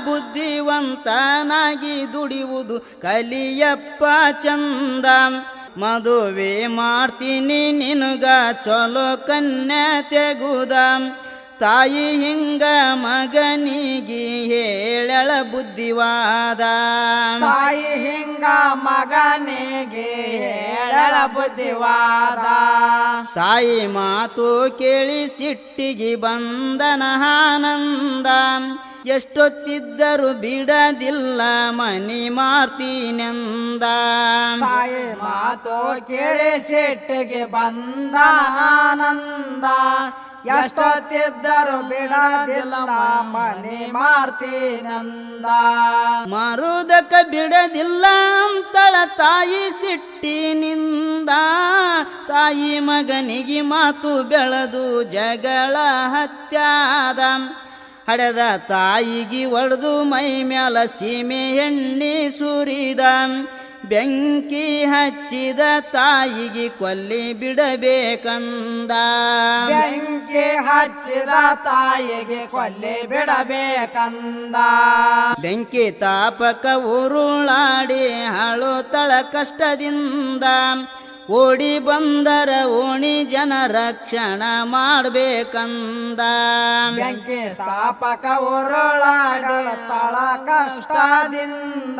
ಬುದ್ಧಿವಂತನಾಗಿ ದುಡಿಯುವುದು ಕಲಿಯಪ್ಪ ಚಂದ. ಮದುವೆ ಮಾಡ್ತೀನಿ ನಿನಗ ಚಲೋ ಕನ್ಯಾ ತೆಗುದ. ತಾಯಿ ಹಿಂಗ ಮಗನಿಗೆ ಹೇಳಳ ಬುದ್ಧಿವಾದ. ತಾಯಿ ಹಿಂಗ ಮಗನಿಗೆ ಹೇಳಳ ಬುದ್ಧಿವಾದ. ತಾಯಿ ಮಾತು ಕೇಳಿ ಸಿಟ್ಟಿಗೆ ಬಂದನ ಆನಂದ. ಎಷ್ಟೊತ್ತಿದ್ದರೂ ಬಿಡದಿಲ್ಲ ಮನಿ ಮಾರ್ತೀನೆಂದ. ತಾಯಿ ಮಾತು ಕೇಳಿ ಸಿಟ್ಟಿಗೆ ಬಂದ ಆನಂದ. ಎಷ್ಟೊತ್ತಿದ್ದರು ಬಿಡದಿಲ್ಲ ಮನೆ ಮಾರ್ತೀನಂದ. ಮಾರುದಕ ಬಿಡದಿಲ್ಲ ಅಂತಳ ತಾಯಿ ಸಿಟ್ಟಿನಿಂದ. ತಾಯಿ ಮಗನಿಗೆ ಮಾತು ಬೆಳೆದು ಜಗಳ ಹತ್ಯಾದ. ಹಡೆದ ತಾಯಿಗೆ ಒಡೆದು ಮೈ ಮ್ಯಾಲ ಸೀಮೆ ಎಣ್ಣೆ ಸುರಿದ. ಬೆಂಕಿ ಹಚ್ಚಿದ ತಾಯಿಗೆ ಕೊಲ್ಲಿ ಬಿಡಬೇಕಂದ. ಬೆಂಕಿ ಹಚ್ಚಿದ ತಾಯಿಗೆ ಕೊಲ್ಲಿ ಬಿಡಬೇಕಂದ. ಬೆಂಕಿ ತಾಪಕ ಉರುಳಾಡಿ ಹಾಳುತ್ತಳ ಕಷ್ಟದಿಂದ. ಓಡಿ ಬಂದರ ಓಣಿ ಜನ ರಕ್ಷಣ ಮಾಡಬೇಕಂದ. ಬೆಂಕಿ ತಾಪಕ ಉರುಳಾಡುತ್ತಳ ಕಷ್ಟದಿಂದ.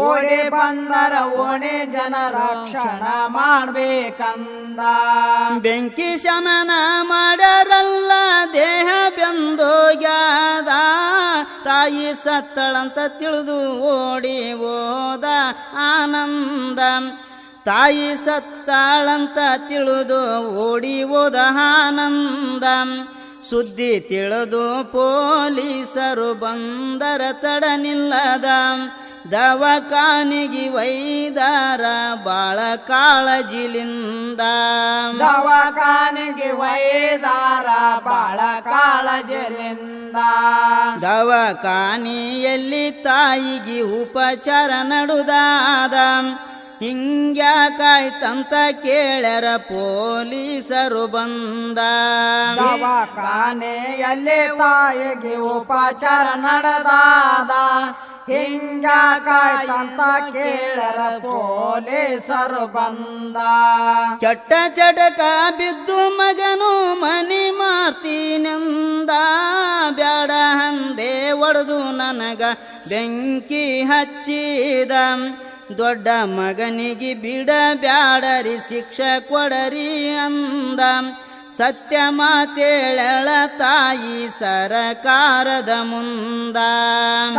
ಓಡಿ ಬಂದರ ಓಣಿ ಜನ ರಕ್ಷಣ ಮಾಡಬೇಕಂದ. ಬೆಂಕಿ ಶಮನ ಮಾಡರಲ್ಲ ದೇಹ ಬೆಂದೋಗ್ಯಾದ. ತಾಯಿ ಸತ್ತಳಂತ ತಿಳಿದು ಓಡಿ ಹೋದ ಆನಂದ. ತಾಯಿ ಸತ್ತಾಳಂತ ತಿಳಿದು ಓಡಿ ಹೋದ ಆನಂದ. ಸುದ್ದಿ ತಿಳಿದು ಪೊಲೀಸರು ಬಂದರ ತಡ ನಿಲ್ಲದ. ದವಾಖಾನಿಗೆ ವೈದಾರ ಬಾಳ ಕಾಳಜಿಲಿಂದ. ದವಾಖಾನಿಗೆ ವೈದಾರ ಬಾಳ ಕಾಳಜಿಲಿಂದ. ದವಾಖಾನಿಯಲ್ಲಿ ತಾಯಿಗೆ ಉಪಚಾರ ನಡುದಾದ. ಹಿಂಗ್ಯಾಕಾಯ್ತಂತ ಕೇಳ್ಯಾರ ಪೊಲೀಸರು ಬಂದ. ದವಾಖಾನೆಯಲ್ಲಿ ತಾಯಿಗೆ ಉಪಚಾರ ನಡೆದಾದ. ಹಿಂಗಾಕಾಯ್ತಂತ ಕೇಳರ ಪೊಲೀಸರು ಬಂದ. ಚಟ್ಟ ಚಟಕ ಬಿದ್ದು ಮಗನು ಮನಿ ಮಾರ್ತೀನೆಂದ. ಬ್ಯಾಡ ಹಂದೆ ಒಡೆದು ನನಗ ಬೆಂಕಿ ಹಚ್ಚಿದ. ದೊಡ್ಡ ಮಗನಿಗೆ ಬಿಡ ಬ್ಯಾಡರಿ ಶಿಕ್ಷೆ ಕೊಡರಿ ಅಂದ. ಸತ್ಯ ಮಾತೇಳಳ ತಾಯಿ ಸರಕಾರದ ಮುಂದ.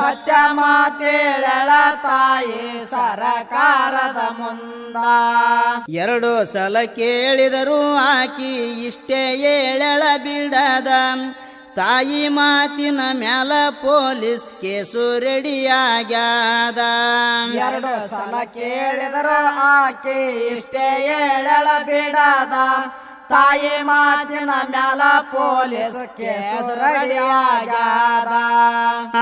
ಸತ್ಯ ಮಾತೇಳಳ ತಾಯಿ ಸರಕಾರದ ಮುಂದ. 2 ಸಲ ಕೇಳಿದರು ಆಕಿ ಇಷ್ಟೇ ಏಳಳ ಬಿಡದ. ತಾಯಿ ಮಾತಿನ ಮ್ಯಾಲ ಪೊಲೀಸ್ ಕೇಸು ರೆಡಿಯಾಗ್ಯಾದ. 2 ಸಲ ಕೇಳಿದರು ಆಕೆ ಇಷ್ಟೇ ಏಳಳ ಬಿಡದ. ತಾಯಿ ಮಾತಿನ ಮ್ಯಾಲ ಪೊಲೀಸ್ ಕೇಸು ರೆಡಿಯಾಗ್ಯಾದ.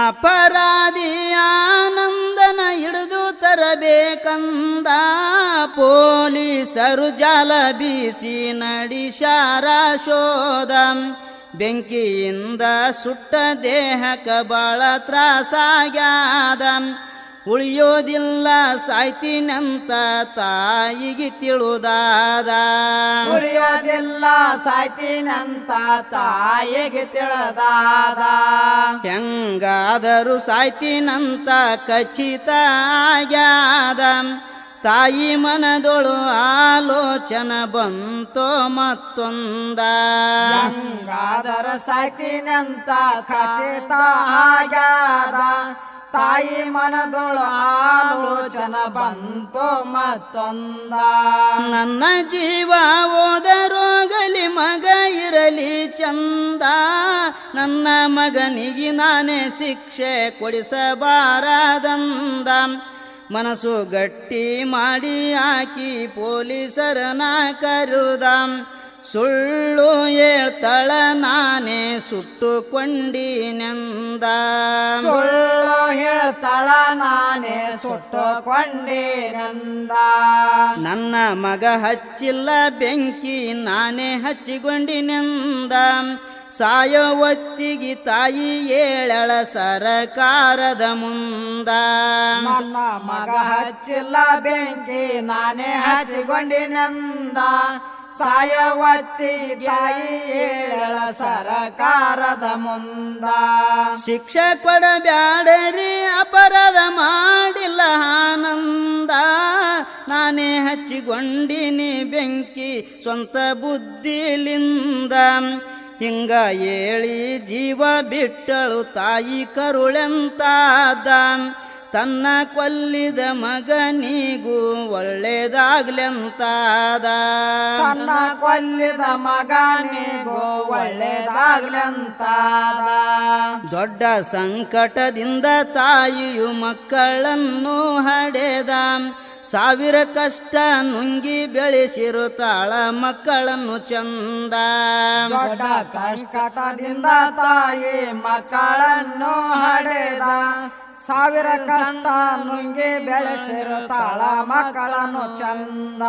ಅಪರಾಧಿ ಆನಂದನ ಹಿಡಿದು ತರಬೇಕಂದ. ಪೊಲೀಸರು ಜಾಲ ಬೀಸಿ ನಡಿಸಾರ ಶೋಧ. ಬೆಂಕಿಯಿಂದ ಸುಟ್ಟ ದೇಹಕ್ಕ ಬಾಳ ತ್ರಾಸಾಗ್ಯಾದ ಉಳಿಯೋದಿಲ್ಲ ಸಾಯ್ತೀನಂತ ತಾಯಿಗೆ ತಿಳುದಾದ ಉಳಿಯೋದಿಲ್ಲ ಸಾಯ್ತೀನಂತ ತಾಯಿಗೆ ತಿಳಿದಾದ ಹೆಂಗಾದರೂ ಸಾಯ್ತೀನಂತ ಖಚಿತ ಆಗ್ಯಾದ ತಾಯಿ ಮನದೊಳು ಆಲೋಚನೆ ಬಂತೋ ಮತ್ತೊಂದ ಹೆಂಗಾದರ ಸಾಯ್ತೀನಂತ ಖಚಿತ ಆಗ್ಯಾದ ತಾಯಿ ಮನದೊಳು ಆಲೋಚನೆ ಬಂತು ಮತ್ತೊಂದ ನನ್ನ ಜೀವ ಹೋದರೋಗಲಿ ಮಗ ಇರಲಿ ಚಂದ ನನ್ನ ಮಗನಿಗೆ ನಾನೇ ಶಿಕ್ಷೆ ಕೊಡಿಸಬಾರದಂದ ಮನಸ್ಸು ಗಟ್ಟಿ ಮಾಡಿ ಹಾಕಿ ಪೊಲೀಸರನ ಕರುದ ಸುಳ್ಳು ಹೇಳ್ತಳ ನಾನೇ ಸುಟ್ಟುಕೊಂಡಿನೆಂದ ಸುಳ್ಳು ಹೇಳ್ತಳ ನಾನೇ ಸುಟ್ಟುಕೊಂಡಿನೆಂದ ನನ್ನ ಮಗ ಹಚ್ಚಿಲ್ಲ ಬೆಂಕಿ ನಾನೇ ಹಚ್ಚಿಕೊಂಡಿನೆಂದ ಸಾಯೋ ಹೊತ್ತಿಗೆ ತಾಯಿ ಏಳಳ ಸರಕಾರದ ಮುಂದ ನನ್ನ ಮಗ ಹಚ್ಚಿಲ್ಲ ಬೆಂಕಿ ನಾನೇ ಹಚ್ಚಿಕೊಂಡಿನೆಂದ ಸಾಯವತ್ತಿ ತಾಯಿ ಏಳ ಸರಕಾರದ ಮುಂದ ಶಿಕ್ಷೆ ಕೊಡಬ್ಯಾಡರಿ ಅಪರಾಧ ಮಾಡಿಲ್ಲ ಆನಂದ ನಾನೇ ಹಚ್ಚಿಕೊಂಡಿನಿ ಬೆಂಕಿ ಸ್ವಂತ ಬುದ್ಧಿಲಿಂದ ಹಿಂಗ ಹೇಳಿ ಜೀವ ಬಿಟ್ಟಳು ತಾಯಿ ಕರುಳೆಂತಾದ ತನ್ನ ಕೊಲ್ಲಿದ ಮಗನಿಗೂ ಒಳ್ಳೆದಾಗ್ಲೆಂತಾದ ತನ್ನ ಕೊಲ್ಲಿದ ಮಗನಿಗೂ ಒಳ್ಳೆದಾಗ್ಲೆಂತಾದ ದೊಡ್ಡ ಸಂಕಟದಿಂದ ತಾಯಿಯು ಮಕ್ಕಳನ್ನು ಹಡೆದ ಸಾವಿರ ಕಷ್ಟ ನುಂಗಿ ಬೆಳೆಸಿರುತ್ತಾಳ ಮಕ್ಕಳನ್ನು ಚಂದ ದೊಡ್ಡ ಸಂಕಟದಿಂದ ತಾಯಿ ಮಕ್ಕಳನ್ನು ಹಡೆದ ಸಾವಿರ ಕಷ್ಟ ನುಂಗಿ ಬೆಳೆಸಿರುತ್ತಾಳ ಮಕ್ಕಳನ್ನು ಚಂದ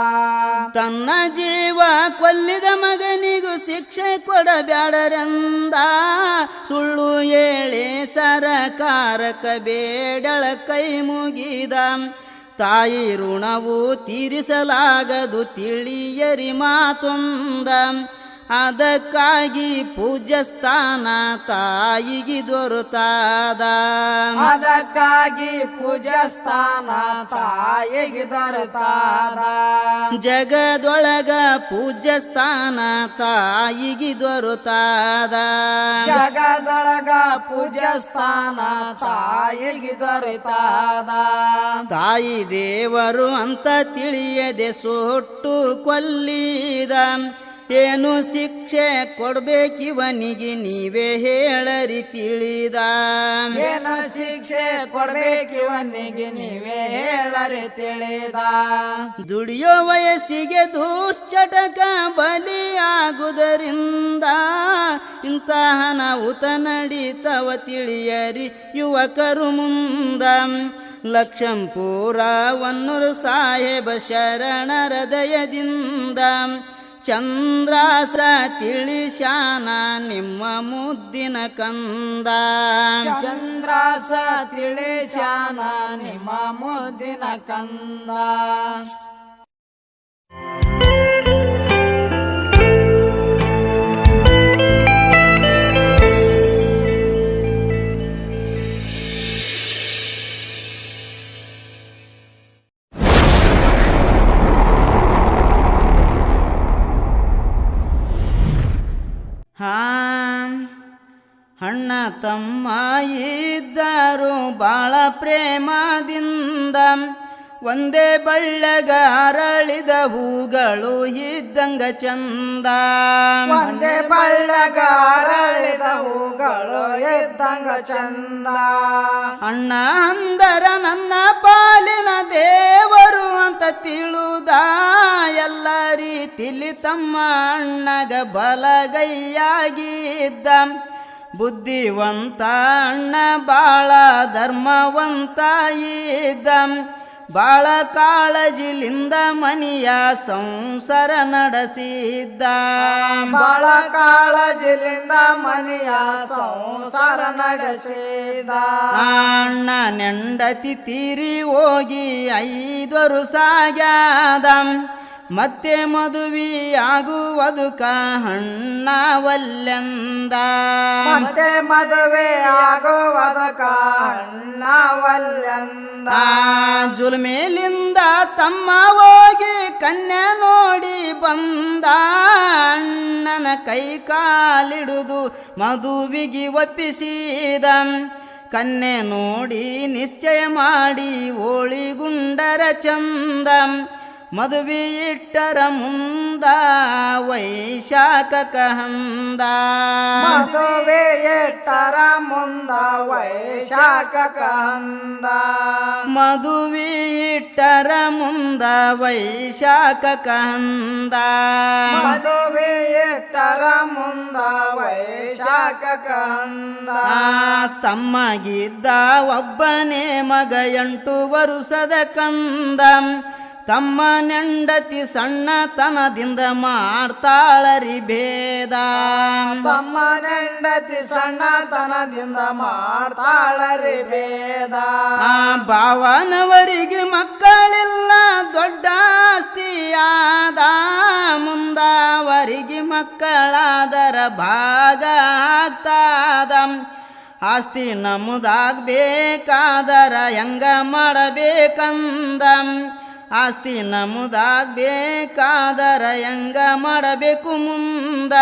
ತನ್ನ ಜೀವ ಕೊಲ್ಲಿದ ಮಗನಿಗೂ ಶಿಕ್ಷೆ ಕೊಡಬ್ಯಾಡರೆಂದ ಸುಳ್ಳು ಹೇಳಿ ಸರಕಾರಕ ಬೇಡಳ ಕೈ ಮುಗಿದ ತಾಯಿ ಋಣವು ತೀರಿಸಲಾಗದು ತಿಳಿಯರಿ ಮಾತೊಂದ ಅದಕ್ಕಾಗಿ ಪೂಜ್ಯ ಸ್ಥಾನ ತಾಯಿಗೆ ದೊರೆತಾದ ಅದಕ್ಕಾಗಿ ಪೂಜ್ಯ ಸ್ಥಾನ ತಾಯಿಗೆ ದೊರೆತಾದ ಜಗದೊಳಗ ಪೂಜ್ಯ ಸ್ಥಾನ ತಾಯಿಗೆ ದೊರೆತಾದ ಜಗದೊಳಗ ಪೂಜ್ಯ ಸ್ಥಾನ ತಾಯಿಗೆ ದೊರೆತಾದ ತಾಯಿ ದೇವರು ಅಂತ ತಿಳಿಯದೆ ಸುಟ್ಟು ಕೊಲ್ಲಿದ ಏನು ಶಿಕ್ಷೆ ಕೊಡ್ಬೇಕಿವನಿಗೆ ನೀವೇ ಹೇಳರಿ ತಿಳಿದ ಏನು ಶಿಕ್ಷೆ ಕೊಡ್ಬೇಕಿವನಿಗೆ ನೀವೇ ಹೇಳರಿ ತಿಳಿದ ದುಡಿಯೋ ವಯಸ್ಸಿಗೆ ದುಶ್ಚಟಕ ಬಲಿಯಾಗುವುದರಿಂದ ಇಂತಹ ನಾವುತ ನಡೀತವ ತಿಳಿಯರಿ ಯುವಕರು ಮುಂದ ಲಕ್ಷಂಪುರ ವನ್ನೂರು ಸಾಹೇಬ ಶರಣರ ದಯದಿಂದ ಚಂದ್ರಾಸ ತಿಳಿಶಾನ ನಿಮ್ಮ ಮುದ್ದಿನ ಕಂದ ಚಂದ್ರಾಸ ತಿಳಿಶಾನ ನಿಮ್ಮ ಮುದ್ದಿನ ಕಂದ ಅಣ್ಣ ತಮ್ಮ ಇದ್ದರು ಬಾಳ ಪ್ರೇಮದಿಂದ ಒಂದೇ ಬಳ್ಳಗ ಅರಳಿದ ಹೂಗಳು ಇದ್ದಂಗ ಚಂದ ಒಂದೇ ಬಳ್ಳಗ ಅರಳಿದ ಹೂಗಳು ಇದ್ದಂಗ ಚಂದ ಅಣ್ಣ ಅಂದರ ನನ್ನ ಪಾಲಿನ ದೇವರು ಅಂತ ತಿಳುದ ಎಲ್ಲ ರೀತಿಲಿ ತಮ್ಮ ಅಣ್ಣಗ ಬಲಗೈಯಾಗಿದ್ದ ಬುದ್ಧಿವಂತ ಅಣ್ಣ ಬಾಳ ಧರ್ಮವಂತ ಇದ್ದ ಬಾಳ ಕಾಳಜಿಲಿಂದ ಮನಿಯ ಸಂಸಾರ ನಡೆಸಿದ್ದ ಬಾಳ ಕಾಳಜಿಲಿಂದ ಮನೆಯ ಸಂಸಾರ ನಡೆಸಿದ ಅಣ್ಣ ನೆಂಡತಿ ತೀರಿ ಹೋಗಿ 5 ವರ್ಷ ಆಗ್ಯಾದ ಮತ್ತೆ ಮದುವೆ ಆಗುವುದಕ್ಕ ಹಣ್ಣವಲ್ಲೆಂದ ಮತ್ತೆ ಮದುವೆ ಆಗುವುದಕ್ಕ ಹಣ್ಣವಲ್ಲೆಂದ ಜುಲ್ಮೇಲಿಂದ ತಮ್ಮ ಹೋಗಿ ಕನ್ಯೆ ನೋಡಿ ಬಂದ ಅಣ್ಣನ ಕೈ ಕಾಲಿಡುದು ಮದುವಿಗೆ ಒಪ್ಪಿಸಿದ ಕನ್ಯೆ ನೋಡಿ ನಿಶ್ಚಯ ಮಾಡಿ ಓಳಿಗುಂಡರ ಚಂದ ಮದುವೆ ಇಟ್ಟರ ಮುಂದ ವೈಶಾಖಕ ಹಂದ ಮದುವೆ ಇಟ್ಟರ ಮುಂದ ವೈಶಾಖಕ ಹಂದ ಮದುವೆ ಇಟ್ಟರ ಮುಂದ ವೈಶಾಖಕ ಹಂದ ಮದುವೆ ಇಟ್ಟರ ಮುಂದ ವೈಶಾಖಕ ಹಂದ ತಮ್ಮಗಿದ್ದ ಒಬ್ಬನೇ ಮಗ 8 ವರ್ಷದ ಕಂದ ತಮ್ಮ ನೆಂಡತಿ ಸಣ್ಣತನದಿಂದ ಮಾಡ್ತಾಳರಿ ಭೇದ ತಮ್ಮ ನೆಂಡತಿ ಸಣ್ಣತನದಿಂದ ಮಾಡ್ತಾಳರಿ ಭೇದ ಭಾವನವರಿಗೆ ಮಕ್ಕಳಿಲ್ಲ ದೊಡ್ಡ ಆಸ್ತಿಯಾದ ಮುಂದಾವರಿಗೆ ಮಕ್ಕಳಾದರ ಭಾಗ ಆಗ್ತಾದ ಆಸ್ತಿ ನಮ್ಮದಾಗಬೇಕಾದರ ಹೆಂಗ ಮಾಡಬೇಕಂದ ಆಸ್ತಿ ನಮ್ಮದಾಗಬೇಕಾದರ ಹೆಂಗ ಮಾಡಬೇಕು ಮುಂದ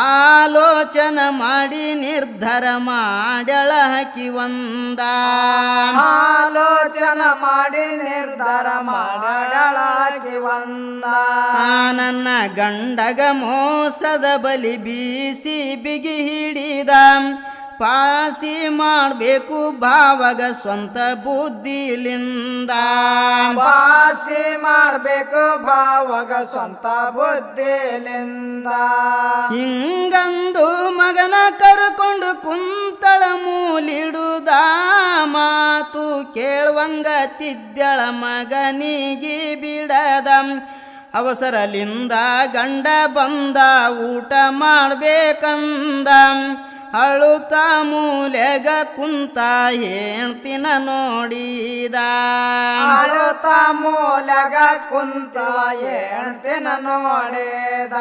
ಆಲೋಚನೆ ಮಾಡಿ ನಿರ್ಧಾರ ಮಾಡ್ಯಾಳ ಹಾಕಿ ಒಂದ ಆಲೋಚನೆ ಮಾಡಿ ನಿರ್ಧಾರ ಮಾಡಳಾಗಿ ಒಂದ ನನ್ನ ಗಂಡಗ ಮೋಸದ ಬಲಿ ಬೀಸಿ ಬಿಗಿ ಹಿಡಿದ ಪಾಸಿ ಮಾಡಬೇಕು ಭಾವಗ ಸ್ವಂತ ಬುದ್ಧಿಲಿಂದ ಪಾಸಿ ಮಾಡಬೇಕು ಭಾವಗ ಸ್ವಂತ ಬುದ್ಧಿಲಿಂದ ಹಿಂಗಂದು ಮಗನ ಕರ್ಕೊಂಡು ಕುಂತಳ ಮೂಲಿಡುದ ಮಾತು ಕೇಳುವಂಗ ತಿದ್ದಳ ಮಗನಿಗೆ ಬಿಡದ ಅವಸರಲಿಂದ ಗಂಡ ಬಂದ ಊಟ ಮಾಡಬೇಕಂದ ಅಳುತ್ತ ಮೂಲೆಗ ಕುಂತ ಹೇಳ್ತಿನ ನೋಡಿದ ಅಳುತ್ತ ಮೂಲೆಗ ಕುಂತ ಹೇಳ್ತಿನ ನೋಡಿದ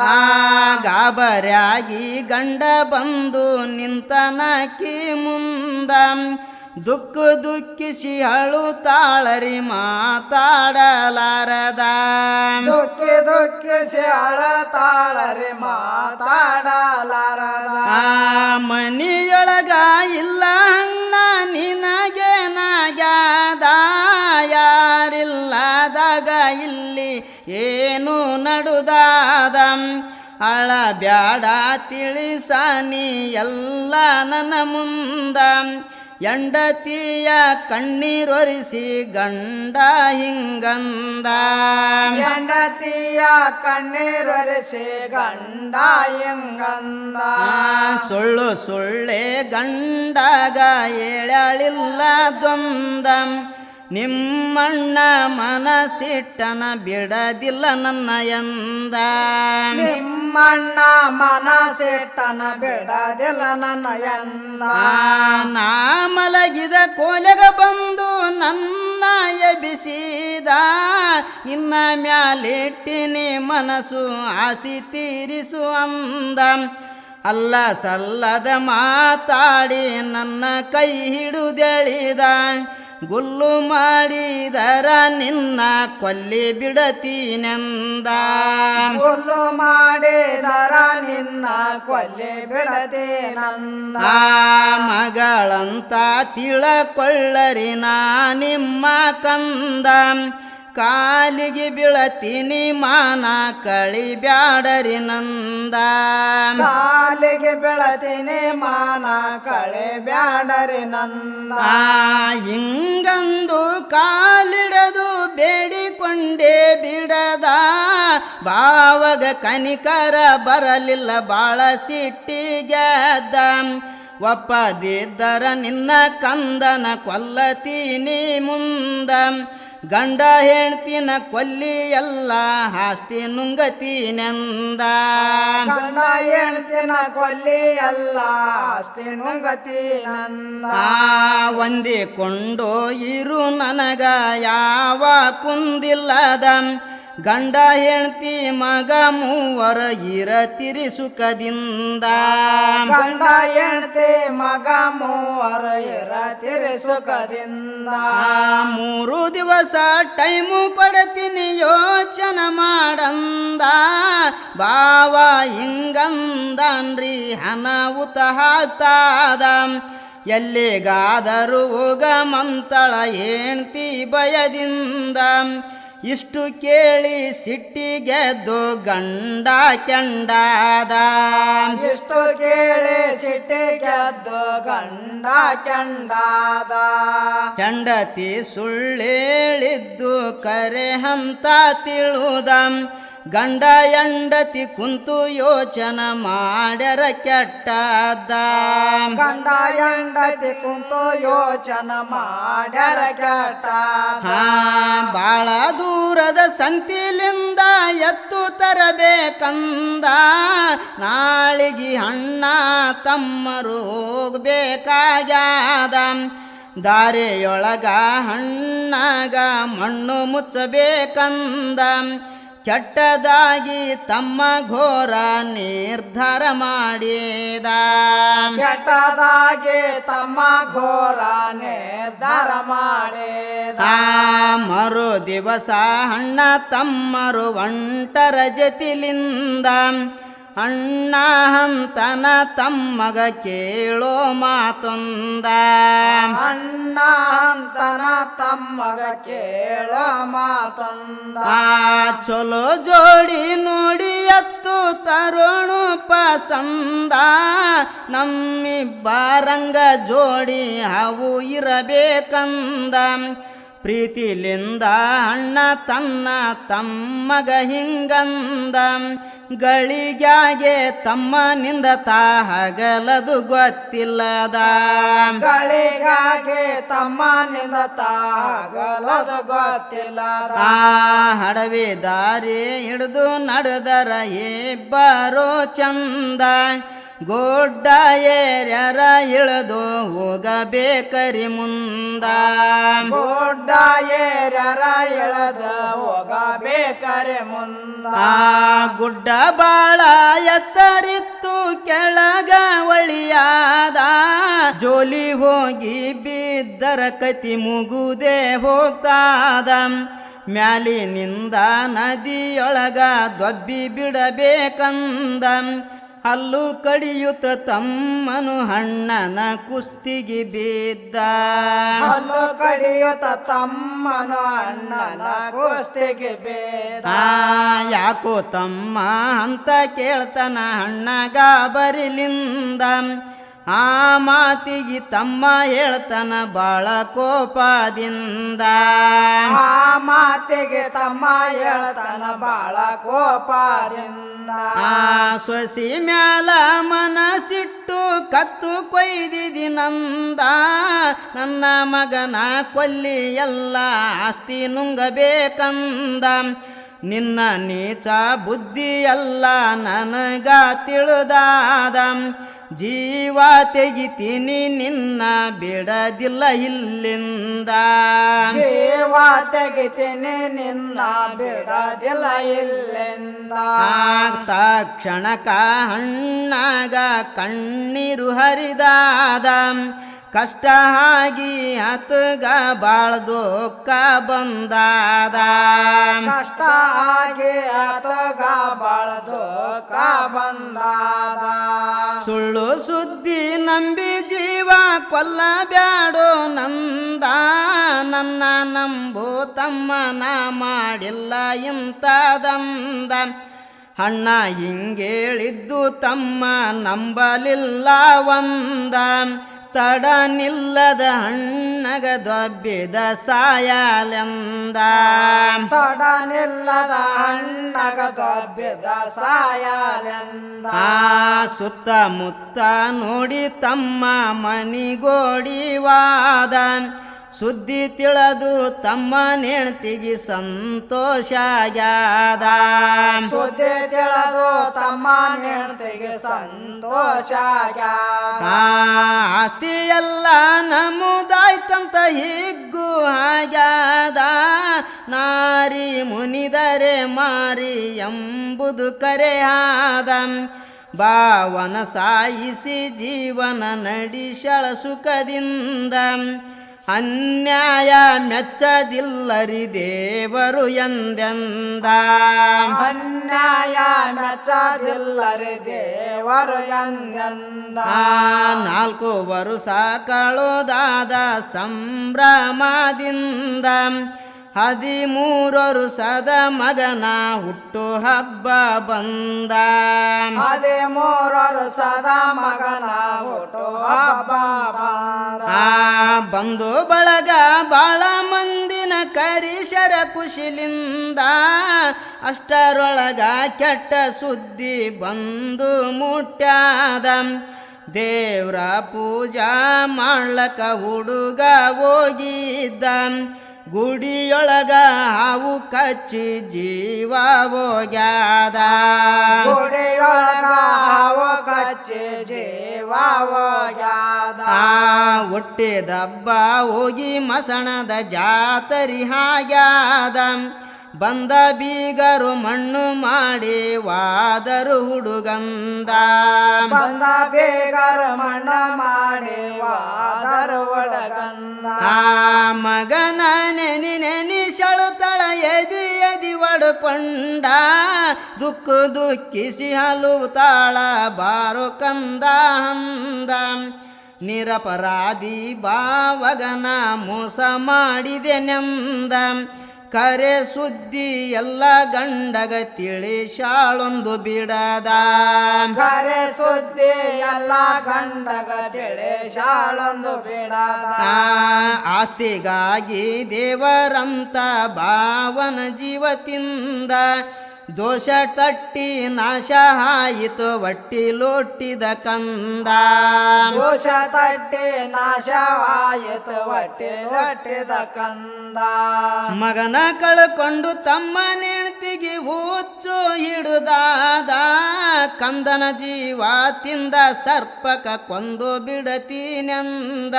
ಗಾಬರಿಯಾಗಿ ಗಂಡ ಬಂದು ನಿಂತನಕಿ ಮುಂದ ದುಃಖಿಸಿ ಅಳುತ್ತಾಳರಿ ಮಾತಾಡಲಾರದ ದುಃಖಿಸಿ ಅಳತಾಳರಿ ಮಾತಾಡಲಾರದ ಮನಿಯೊಳಗ ಇಲ್ಲ ಅಣ್ಣ ನಿನಗೇನಾಗ್ಯಾದ ಯಾರಿಲ್ಲದಾಗ ಇಲ್ಲಿ ಏನು ನಡುದಾದ ಅಳ ಬ್ಯಾಡ ತಿಳಿಸಾನಿ ಎಲ್ಲ ನನ್ನ ಮುಂದ ಎಂಡತಿಯ ಕಣ್ಣೀರೊರಿಸಿ ಗಂಡ ಹಿಂಗಂದ ಹೆಂಡತಿಯ ಕಣ್ಣೀರೊರೆಸಿ ಗಂಡ ಹಿಂಗಂದ ಸುಳ್ಳು ಸುಳ್ಳೆ ಗಂಡಗ ಏಳಲಿಲ್ಲ ದ್ವಂದ ನಿಮ್ಮಣ್ಣ ಮನಸಿಟ್ಟನ ಬಿಡದಿಲ್ಲ ನನ್ನ ಎಂದ ನಿಮ್ಮಣ್ಣ ಮನಸಿಟ್ಟನ ಬಿಡದಿಲ್ಲ ನನ್ನ ಎಂದ ನಾ ಮಲಗಿದ ಕೋಲೆಗ ಬಂದು ನನ್ನ ಎಬ್ಬಿಸಿದ ಇನ್ನ ಮ್ಯಾಲಿಟ್ಟಿನಿ ಮನಸ್ಸು ಆಸಿ ತೀರಿಸು ಅಂದ ಅಲ್ಲ ಸಲ್ಲದ ಮಾತಾಡಿ ನನ್ನ ಕೈ ಹಿಡಿದೆಳಿದ ಗುಲ್ಲು ಮಾಡಿದರ ನಿನ್ನ ಕೊಲ್ಲಿ ಬಿಡತೀನೆಂದ ಹುಲ್ಲು ಮಾಡಿದರ ನಿನ್ನ ಕೊಲ್ಲಿ ಬಿಡತೀನಂದ ಮಗಳಂತ ತಿಳಕೊಳ್ಳರಿ ನಾ ನಿಮ್ಮ ಕಂದ ಕಾಲಿಗೆ ಬೀಳತೀನಿ ಮಾನ ಕಳಿಬ್ಯಾಡರಿ ನಂದ ಕಾಲಿಗೆ ಬೆಳತೀನಿ ಮಾನ ಕಳೆ ಬ್ಯಾಡರಿ ನಂದ ಹಿಂಗಂದು ಕಾಲಿಡದು ಬೇಡಿಕೊಂಡೇ ಬಿಡದ ಭಾವಗ ಕನಿಕರ ಬರಲಿಲ್ಲ ಬಾಳ ಸಿಟ್ಟಿಗೆದ್ದ ಒಪ್ಪದಿದ್ದರ ನಿನ್ನ ಕಂದನ ಕೊಲ್ಲತೀನಿ ಮುಂದ ಗಂಡ ಹೆಣ್ತಿನ ಕೊಲ್ಲಿ ಎಲ್ಲ ಆಸ್ತಿ ನುಂಗತೀನೆಂದ ಗಂಡ ಹೆಣ್ತಿನ ಕೊಲ್ಲಿ ಎಲ್ಲ ಆಸ್ತಿ ನುಂಗತೀನಂದ ಹೊಂದಿಕೊಂಡು ಇರು ನನಗ ಯಾವ ಕುಂದಿಲ್ಲದ ಗಂಡ ಹೆಣ್ತಿ ಮಗ ಮೂವರ ಇರತಿರಿ ಸುಖದಿಂದ ಗಂಡ ಹೆಣ್ತಿ ಮಗ ಮೂವರ ಇರತಿರಿ ಸುಖದಿಂದ 3 ದಿವಸ ಟೈಮು ಕೊಡ್ತೀನಿ ಯೋಚನೆ ಮಾಡಂದ ಬಾವ ಹಿಂಗಂದನ್ರಿ ಅನಾಹುತ ಆಗ್ತಾದ ಎಲ್ಲಿಗಾದರೂ ಹೋಗಮಂತಳ ಹೆಣ್ತಿ ಭಯದಿಂದ ಇಷ್ಟು ಕೇಳಿ ಸಿಟ್ಟಿಗೆದ್ದು ಗಂಡ ಕೆಂಡಾದ ಇಷ್ಟು ಕೇಳಿ ಸಿಟ್ಟಿಗೆದ್ದು ಗಂಡ ಕೆಂಡಾದ ಚಂಡತಿ ಸುಳ್ಳೇಳಿದ್ದು ಕರೆ ಅಂತ ತಿಳುದ ಗಂಡ ಹೆಂಡತಿ ಕುಂತು ಯೋಚನೆ ಮಾಡ್ಯಾರ ಕೆಟ್ಟದ ಗಂಡ ಹೆಂಡತಿ ಕುಂತು ಯೋಚನೆ ಮಾಡ್ಯಾರ ಕೆಟ್ಟದ ಬಾಳ ದೂರದ ಸಂತಿಲಿಂದ ಎತ್ತು ತರಬೇಕಂದ ನಾಳಿಗೆ ಅಣ್ಣ ತಮ್ಮರು ಹೋಗ್ಬೇಕಾಗ್ಯಾದ ದಾರಿಯೊಳಗ ಹಣ್ಣಾಗ ಮಣ್ಣು ಮುಚ್ಚಬೇಕಂದ ಕೆಟ್ಟದಾಗಿ ತಮ್ಮ ಘೋರ ನಿರ್ಧಾರ ಮಾಡಿದ ಕೆಟ್ಟದಾಗಿ ತಮ್ಮ ಘೋರ ನಿರ್ಧಾರ ಮಾಡಿದ ಮರು ದಿವಸ ಅಣ್ಣ ತಮ್ಮರು ಒಂಟರ ಜತಿಲಿಂದ ಅಣ್ಣ ಅಂತನ ತಮ್ಮಗ ಕೇಳೋ ಮಾತೊಂದ ಅಣ್ಣ ಅಂತನ ತಮ್ಮಗ ಕೇಳೋ ಮಾತೊಂದ ಚಲೋ ಜೋಡಿ ನೋಡಿ ಎತ್ತು ತರುಣು ಪಸಂದ ನಮ್ಮಿಬ್ಬರಂಗ ಜೋಡಿ ಅವು ಇರಬೇಕಂದ ಪ್ರೀತಿಲಿಂದ ಅಣ್ಣ ತನ್ನ ತಮ್ಮಗ ಹಿಂಗಂದ ಗಳಿಗ್ಯಾಗೆ ತಮ್ಮನಿಂದ ಹಗಲದು ಗೊತ್ತಿಲ್ಲದ ಗಳಿಗಾಗೆ ತಮ್ಮನಿಂದ ಹಗಲದು ಗೊತ್ತಿಲ್ಲದ ಹಡವೆ ದಾರಿ ಹಿಡಿದು ನಡೆದರ ಇಬ್ಬರು ಚಂದ ಗೊಡ್ಡ ಏರ್ಯಾರ ಇಳಿದು ಹೋಗಬೇಕರಿ ಮುಂದ ಗೊಡ್ಡ ಏರ್ಯಾರ ಇಳಿದು ಹೋಗಬೇಕರಿ ಮುಂದ ಗುಡ್ಡ ಬಾಳ ಎತ್ತರಿತ್ತು ಕೆಳಗ ಒಳಿಯಾದ ಜೋಲಿ ಹೋಗಿ ಬಿದ್ದರ ಕತಿ ಮುಗುದೇ ಹೋಗ್ತಾದ ಮ್ಯಾಲಿನಿಂದ ನದಿಯೊಳಗ ದೊಬ್ಬಿ ಬಿಡಬೇಕಂದ ಅಲ್ಲು ಕಡಿಯುತ್ತ ತಮ್ಮನು ಅಣ್ಣನ ಕುಸ್ತಿಗೆ ಬಿದ್ದ ಅಲ್ಲು ಕಡಿಯುತ್ತ ತಮ್ಮನು ಅಣ್ಣನ ಕುಸ್ತಿಗೆ ಬಿದ್ದ ಯಾಕೋ ತಮ್ಮ ಅಂತ ಕೇಳ್ತಾನ ಅಣ್ಣಗ ಬರಿಲಿಂದ ಆ ಮಾತಿಗೆ ತಮ್ಮ ಹೇಳ್ತಾನ ಬಾಳ ಕೋಪದಿಂದ ಆ ಮಾತಿಗೆ ತಮ್ಮ ಹೇಳ್ತಾನ ಬಾಳ ಕೋಪದಿಂದ ಸೊಸಿ ಮ್ಯಾಲ ಮನಸಿಟ್ಟು ಕತ್ತು ಕೊಯ್ದಿದಿನಂದ ನನ್ನ ಮಗನ ಕೊಲ್ಲಿ ಎಲ್ಲ ಆಸ್ತಿ ನುಂಗಬೇಕಂದ ನಿನ್ನ ನೀಚ ಬುದ್ಧಿ ಎಲ್ಲ ನನಗ ತಿಳಿದಾದ ಜೀವ ತೆಗಿತೀನಿ ನಿನ್ನ ಬಿಡದಿಲ್ಲ ಇಲ್ಲಿಂದ ಜೀವ ತೆಗಿತೀನಿ ನಿನ್ನ ಬಿಡದಿಲ್ಲ ಇಲ್ಲಿಂದ ತಕ್ಷಣಕ ಹಣ್ಣಾಗ ಕಣ್ಣೀರು ಹರಿದಾದ ಕಷ್ಟ ಆಗಿ ಹತ್ಗ ಬಾಳ ದುಃಖ ಬಂದಾದ ಕಷ್ಟ ಆಗಿ ಹತ್ಗ ಬಾಳ ದುಃಖ ಬಂದಾದ ಸುಳ್ಳು ಸುದ್ದಿ ನಂಬಿ ಜೀವ ಕೊಲ್ಲಬ್ಯಾಡೋ ನಂದ ನನ್ನ ನಂಬು ತಮ್ಮನ ಮಾಡಿಲ್ಲ ಇಂಥದಂದ ಅಣ್ಣ ಹಿಂಗೇಳಿದ್ದು ತಮ್ಮ ನಂಬಲಿಲ್ಲ ಒಂದ ತಡ ನಿಲ್ಲದ ಹಣ್ಣಗ ದೊಬ್ಬಿದ ಸಾಯಲೆಂದ ತಡ ನಿಲ್ಲದ ಹಣ್ಣಗ ದೊಬ್ಬಿದ ಸಾಯಲೆಂದ ಸುತ್ತಮುತ್ತ ನೋಡಿ ತಮ್ಮ ಮನಿಗೋಡಿವಾದ ಸುದ್ದಿ ತಿಳಿದು ತಮ್ಮ ನೆಣ್ತಿಗೆ ಸಂತೋಷ ಆಗ್ಯಾದ ಸುದ್ದಿ ತಿಳಿದು ತಮ್ಮ ಹೆಂಡತಿಗೆ ಸಂತೋಷ ಆಗ್ಯಾದ. ಆಸ್ತಿ ಎಲ್ಲ ನಮೂದಾಯ್ತಂತ ಹಿಗ್ಗು ಆಗ್ಯಾದ ನಾರಿ ಮುನಿದರೆ ಮಾರಿ ಎಂಬುದು ಕರೆ ಆದ ಭಾವನ ಸಾಯಿಸಿ ಜೀವನ ನಡೆಸಳ ಸುಖದಿಂದ ಅನ್ಯಾಯ ಮೆಚ್ಚದಿಲ್ಲರಿ ದೇವರು ಎಂದೆಂದ ಅನ್ಯಾಯ ಮೆಚ್ಚದಿಲ್ಲರಿ ದೇವರು ಎಂದೆಂದ 4 ವರುಷ ಕಳೆದಾದ ಸಂಭ್ರಮದಿಂದ 13 ವರುಷದ ಮಗನ ಹುಟ್ಟು ಹಬ್ಬ ಬಂದ 13 ವರ್ಷದ ಮಗನ ಹುಟ್ಟು ಹಬ್ಬ ಬಂದ. ಬಂದು ಬಳಗ ಬಾಳ ಮಂದಿನ ಕರಿಶರ ಖುಷಿಲಿಂದ ಅಷ್ಟರೊಳಗ ಕೆಟ್ಟ ಸುದ್ದಿ ಬಂದು ಮುಟ್ಟ್ಯಾದ ದೇವ್ರ ಪೂಜಾ ಮಾಡ್ಲಕ ಹುಡುಗ ಹೋಗಿದ್ದ ಗುಡಿಯೊಳಗ ಹಾವು ಕಚ್ಚಿ ಜೀವ ಹೋಗ್ಯಾದ ಗುಡಿಯೊಳಗ ಹಾವು ಕಚ್ಚಿ ಜೀವ ಹೋಗ್ಯಾದ. ಹುಟ್ಟಿದಬ್ಬ ಹೋಗಿ ಮಸಣದ ಜಾತರಿ ಆಗ್ಯಾದ ಬಂದ ಬೀಗರು ಮಣ್ಣು ಮಾಡಿ ವಾದರು ಹುಡುಗಂದ ಬಂದ ಬೇಗರ ಮಣ್ಣ ಮಾಡಿ ವಾದರ ಹುಡುಗಂದ. ಮಗನ ನೆನಿ ಸಳುತ್ತಳ ಎದಿ ಒಡ್ಕೊಂಡ ದುಃಖಿಸಿ ಹಲುತ್ತಾಳ ಬಾರು ಕಂದ ಅಂದ ನಿರಪರಾಧಿ ಬಾವಗನ ಮೋಸ ಮಾಡಿದೆನೆಂದ ಕರೆ ಸುದ್ದಿ ಎಲ್ಲ ಗಂಡಗ ತಿಳಿಸಾಳೊಂದು ಬಿಡದ ಕರೆ ಸುದ್ದಿ ಎಲ್ಲ ಗಂಡಗ ತಿಳಿಸಾಳೊಂದು ಬಿಡದ. ಆಸ್ತಿಗಾಗಿ ದೇವರಂತ ಭಾವನ ಜೀವತಿಂದ ದೋಷ ತಟ್ಟಿ ನಾಶ ಆಯಿತು ಒಟ್ಟಿ ಲೋಟಿದ ಕಂದ ದೋಷ ತಟ್ಟಿ ನಾಶವಾಯಿತು ಒಟ್ಟಿ ಲೊಟ್ಟಿದ ಕಂದ. ಮಗನ ಕಳ್ಕೊಂಡು ತಮ್ಮ ನೆಣ್ತಿಗೆ ಹುಚ್ಚು ಹಿಡುದಾದ ಕಂದನ ಜೀವ ತಿಂದ ಸರ್ಪಕ ಕೊಂದು ಬಿಡತೀನೆಂದ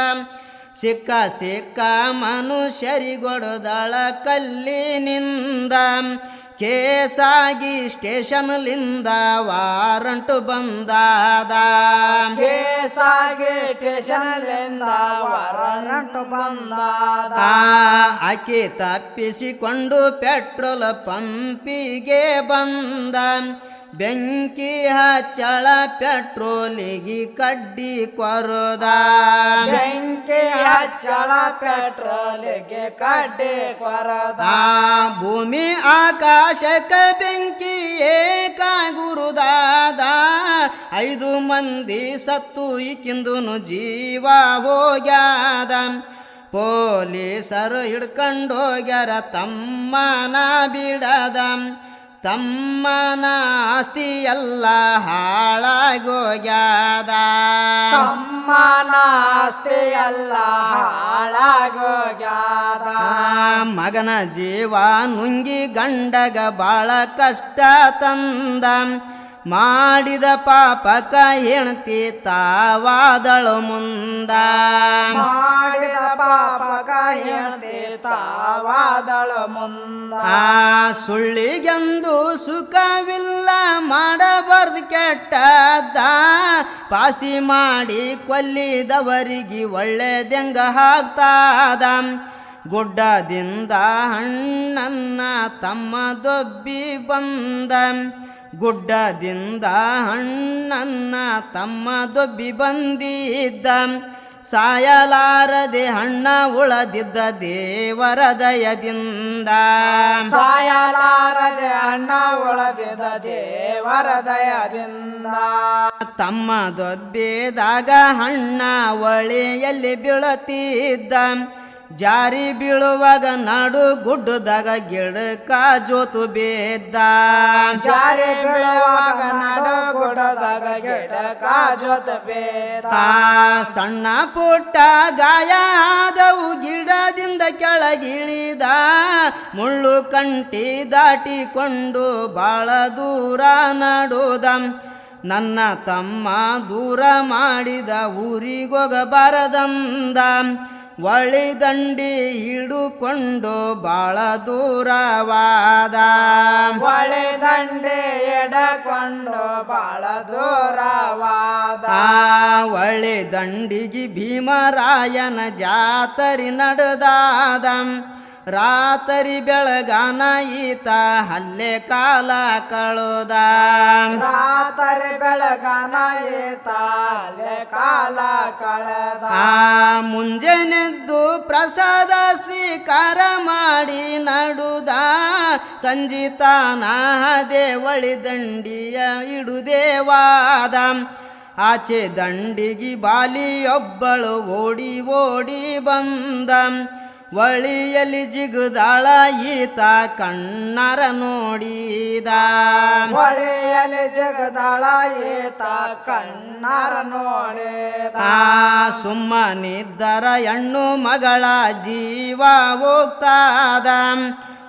ಸಿಕ್ಕ ಮನುಷ್ಯರಿಗೊಡದಳ ಕಲ್ಲಿನಿಂದ ಕೇಸಾಗಿ ಸ್ಟೇಷನ್ಲಿಂದ ವಾರಂಟು ಬಂದಾದ ಕೇಸಾಗಿ ಸ್ಟೇಷನ್ಲಿಂದ ವಾರಂಟು ಬಂದಾದ. ಆಕೆ ತಪ್ಪಿಸಿಕೊಂಡು ಪೆಟ್ರೋಲ್ ಪಂಪಿಗೆ ಬಂದ ಬೆಂಕಿ ಹಚ್ಚಳ ಪೆಟ್ರೋಲಿಗೆ ಕಡ್ಡಿ ಕೊರದ ಬೆಂಕಿ ಹಚ್ಚಳ ಪೆಟ್ರೋಲಿಗೆ ಕಡ್ಡಿ ಕೊರದ. ಭೂಮಿ ಆಕಾಶಕ ಬೆಂಕಿ ಏಕ ಗುರುದಾದ 5 ಮಂದಿ ಸತ್ತು ಈಕಿಂದುನು ಜೀವ ಹೋಗ್ಯಾದ ಪೊಲೀಸರು ಹಿಡ್ಕೊಂಡೋಗ್ಯಾರ ತಮ್ಮನ ಬಿಡದ ತಮ್ಮನ ಆಸ್ತಿ ಎಲ್ಲ ಹಾಳಾಗೋಗ್ಯಾದ ತಮ್ಮನ ಆಸ್ತಿ ಎಲ್ಲ ಹಾಳಾಗೋಗ್ಯಾದ. ಮಗನ ಜೀವ ನುಂಗಿ ಗಂಡಗ ಬಾಳ ಕಷ್ಟ ತಂದ ಮಾಡಿದ ಪಾಪಕ ಹೆಣ್ತಿ ತಾವಾದಳು ಮುಂದ ಮಾಡಿದ ಪಾಪಕ ಹೆಣ್ತಿ ತಾವಾದಳು ಮುಂದ. ಸುಳ್ಳಿಗೆಂದು ಸುಖವಿಲ್ಲ ಮಾಡಬಾರ್ದು ಕೆಟ್ಟದ್ದ ಪಾಸಿ ಮಾಡಿ ಕೊಲ್ಲಿದವರಿಗೆ ಒಳ್ಳೆದೆಂಗ ಹಾಕ್ತಾದ ಗುಡ್ಡದಿಂದ ಹಣ್ಣನ್ನ ತಮ್ಮ ದೊಬ್ಬಿ ಬಂದ ಗುಡ್ಡದಿಂದ ಹಣ್ಣನ್ನ ತಮ್ಮ ದೊಬ್ಬಿ ಬಂದಿದ್ದ ಸಾಯಲಾರದೆ ಹಣ್ಣ ಉಳದಿದ್ದ ದೇವರ ದಯದಿಂದ ಸಾಯಲಾರದೆ ಹಣ್ಣ ಉಳದಿದ್ದ ದೇವರ ದಯದಿಂದ. ತಮ್ಮ ದೊಬ್ಬಿದಾಗ ಹಣ್ಣ ಒಳೆಯಲ್ಲಿ ಬೀಳತಿದ್ದ ಜಾರಿ ಬೀಳುವಾಗ ನಾಡು ಗುಡ್ಡದಾಗ ಗಿಡಕ ಜೋತು ಬೇದ್ದ ಜಾರಿ ಬೀಳುವಾಗ ನಡು ಗುಡದಾಗ ಗಿಡಕ ಜೊತೆ ಬೇದ ಸಣ್ಣ ಪುಟ್ಟ ಗಾಯ ಆದವು ಗಿಡದಿಂದ ಕೆಳಗಿಳಿದ ಮುಳ್ಳು ಕಂಟಿ ದಾಟಿಕೊಂಡು ಬಾಳ ದೂರ ನಡುದ ನನ್ನ ತಮ್ಮ ದೂರ ಮಾಡಿದ ಊರಿಗೋಗಬಾರದಂದ ಒಳಿ ದಂಡಿ ಹಿಡುಕೊಂಡು ಬಾಳ ದೂರವಾದ ಹೊಳೆ ದಂಡೆ ಎಡಕೊಂಡು ಬಾಳ ದೂರವಾದ ಒಳ್ಳೆ ದಂಡಿಗೆ ಭೀಮರಾಯನ ಜಾತರಿ ನಡೆದಾದ ರಾತ್ರಿ ಬೆಳಗಾನ ಈತ ಹಲ್ಲೆ ಕಾಲ ಕಳುದ ರಾತ್ರಿ ಬೆಳಗಾನ ಏತಾಲೆ ಕಾಲ ಕಳೆದ ಮುಂಜಾನೆದ್ದು ಪ್ರಸಾದ ಸ್ವೀಕಾರ ಮಾಡಿ ನಡುದ ಸಂಜಿತಾನ ದೇವಳಿ ದಂಡಿಯ ಇಡುದೇವಾದ ಆಚೆ ದಂಡಿಗೆ ಬಾಲಿಯೊಬ್ಬಳು ಓಡಿ ಓಡಿ ಬಂದ ಒಳಿಯಲ್ಲಿ ಜಿಗುದಾಳ ಈತ ಕಣ್ಣರ ನೋಡಿದ ಹೊಳೆಯಲ್ಲಿ ಜಗದಾಳ ಏತ ಕಣ್ಣಾರ ನೋಡಿದ ಸುಮ್ಮನಿದ್ದರ ಹೆಣ್ಣು ಮಗಳ ಜೀವ ಹೋಗ್ತಾದ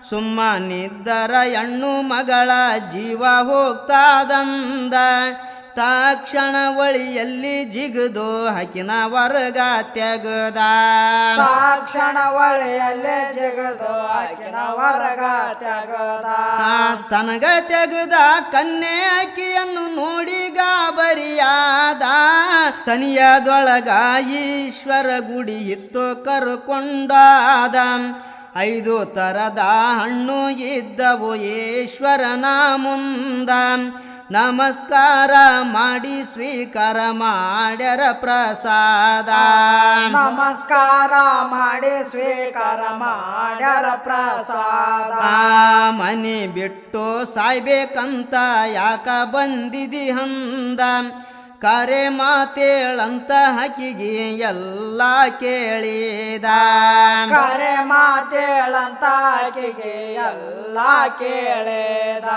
ಸುಮ್ಮನಿದ್ದರ ಹೆಣ್ಣು ಮಗಳ ಜೀವ ಹೋಗ್ತಾದಂದ ತಕ್ಷಣ ಒಳಿಯಲ್ಲಿ ಜಿಗುದು ಹಕ್ಕಿನ ವರ್ಗ ತೆಗದ ತಕ್ಷಣ ಹೊಳೆಯಲ್ಲೇ ಜಗದು ಆಕಿನ ಹೊರಗ ತೆಗದ ತನಗ ತೆಗದ ಕನ್ಯೆ ಅಕ್ಕಿಯನ್ನು ನೋಡಿ ಗಾಬರಿಯಾದ ಸನಿಯದೊಳಗ ಈಶ್ವರ ಗುಡಿ ಇತ್ತು ಕರ್ಕೊಂಡಾದ 5 ತರದ ಹಣ್ಣು ಇದ್ದವು ಈಶ್ವರನ ಮುಂದ ನಮಸ್ಕಾರ ಮಾಡಿ ಸ್ವೀಕಾರ ಮಾಡ್ಯರ ಪ್ರಸಾದ ನಮಸ್ಕಾರ ಮಾಡಿ ಸ್ವೀಕಾರ ಮಾಡ್ಯಾರ ಪ್ರಸಾದ ಮನೆ ಬಿಟ್ಟು ಸಾಯ್ಬೇಕಂತ ಯಾಕ ಬಂದಿದಿ ಹಂದ ಕರೆ ಮಾತೇಳಂತ ಹಕ್ಕಿಗೆ ಎಲ್ಲ ಕೇಳಿದ ಕರೆ ಮಾತೇಳಂತ ಆಕೆಗೆ ಎಲ್ಲ ಕೇಳಿದ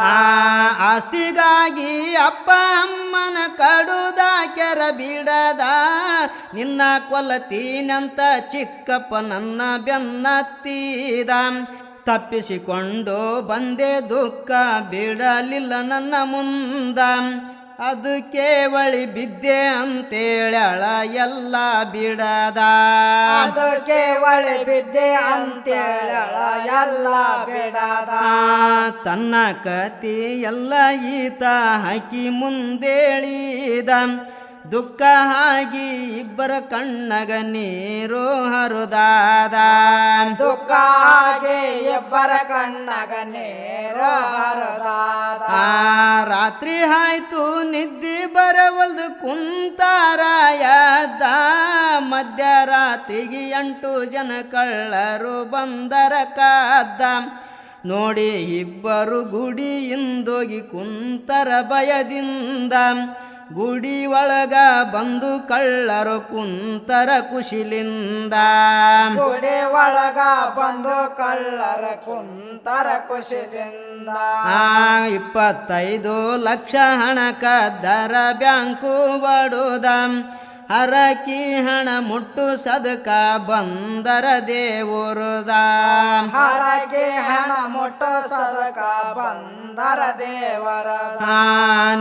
ಆಸ್ತಿಗಾಗಿ ಅಪ್ಪ ಅಮ್ಮನ ಕಡುದ ಕೆರ ಬಿಡದ ನಿನ್ನ ಕೊಲ್ಲತೀನಂತ ಚಿಕ್ಕಪ್ಪ ನನ್ನ ಬೆನ್ನತ್ತಿದ ತಪ್ಪಿಸಿಕೊಂಡು ಬಂದೆ ದುಃಖ ಬಿಡಲಿಲ್ಲ ನನ್ನ ಮುಂದ ಅದಕ್ಕೆ ಬಳಿ ಬಿದ್ದೆ ಅಂತೇಳಳ ಎಲ್ಲ ಬಿಡದ ಅದಕ್ಕೆ ಒಳೆ ಬಿದ್ದೆ ಅಂತೇಳ ಎಲ್ಲ ಬಿಡದ ತನ್ನ ಕತಿ ಎಲ್ಲ ಈತ ಹಾಕಿ ಮುಂದೇಳಿದ ದುಃಖ ಆಗಿ ಇಬ್ಬರ ಕಣ್ಣಗ ನೀರು ಹರಿದಾದ ದುಃಖ ಆಗಿ ಇಬ್ಬರ ಕಣ್ಣಗ ನೇರ ಹರಿದಾದ ರಾತ್ರಿ ಆಯ್ತು ನಿದ್ದೆ ಬರವಲ್ದು ಕುಂತಾರ ಎದ್ದ ಮಧ್ಯರಾತ್ರಿಗೆ 8 ಜನ ಕಳ್ಳರು ಬಂದರ ಕದ್ದ ನೋಡಿ ಇಬ್ಬರು ಗುಡಿಯಿಂದೋಗಿ ಕುಂತರ ಭಯದಿಂದ ಗುಡಿ ಒಳಗ ಬಂದು ಕಳ್ಳರು ಕುಂತರ ಕುಶಿಲಿಂದ ಗುಡಿ ಒಳಗ ಬಂದು ಕಳ್ಳರ ಕುಂತರ ಕುಶಿಲಿಂದ 25 ಲಕ್ಷ ಹಣ ಕದ್ದರ ಬ್ಯಾಂಕು ಬಡುದ ಹರಕಿ ಹಣ ಮುಟ್ಟು ಸದಕ ಬಂದರ ದೇವರದ ಹರಕೆ ಹಣ ಮುಟ್ಟು ಸದಕ ಬಂದರ ದೇವರದ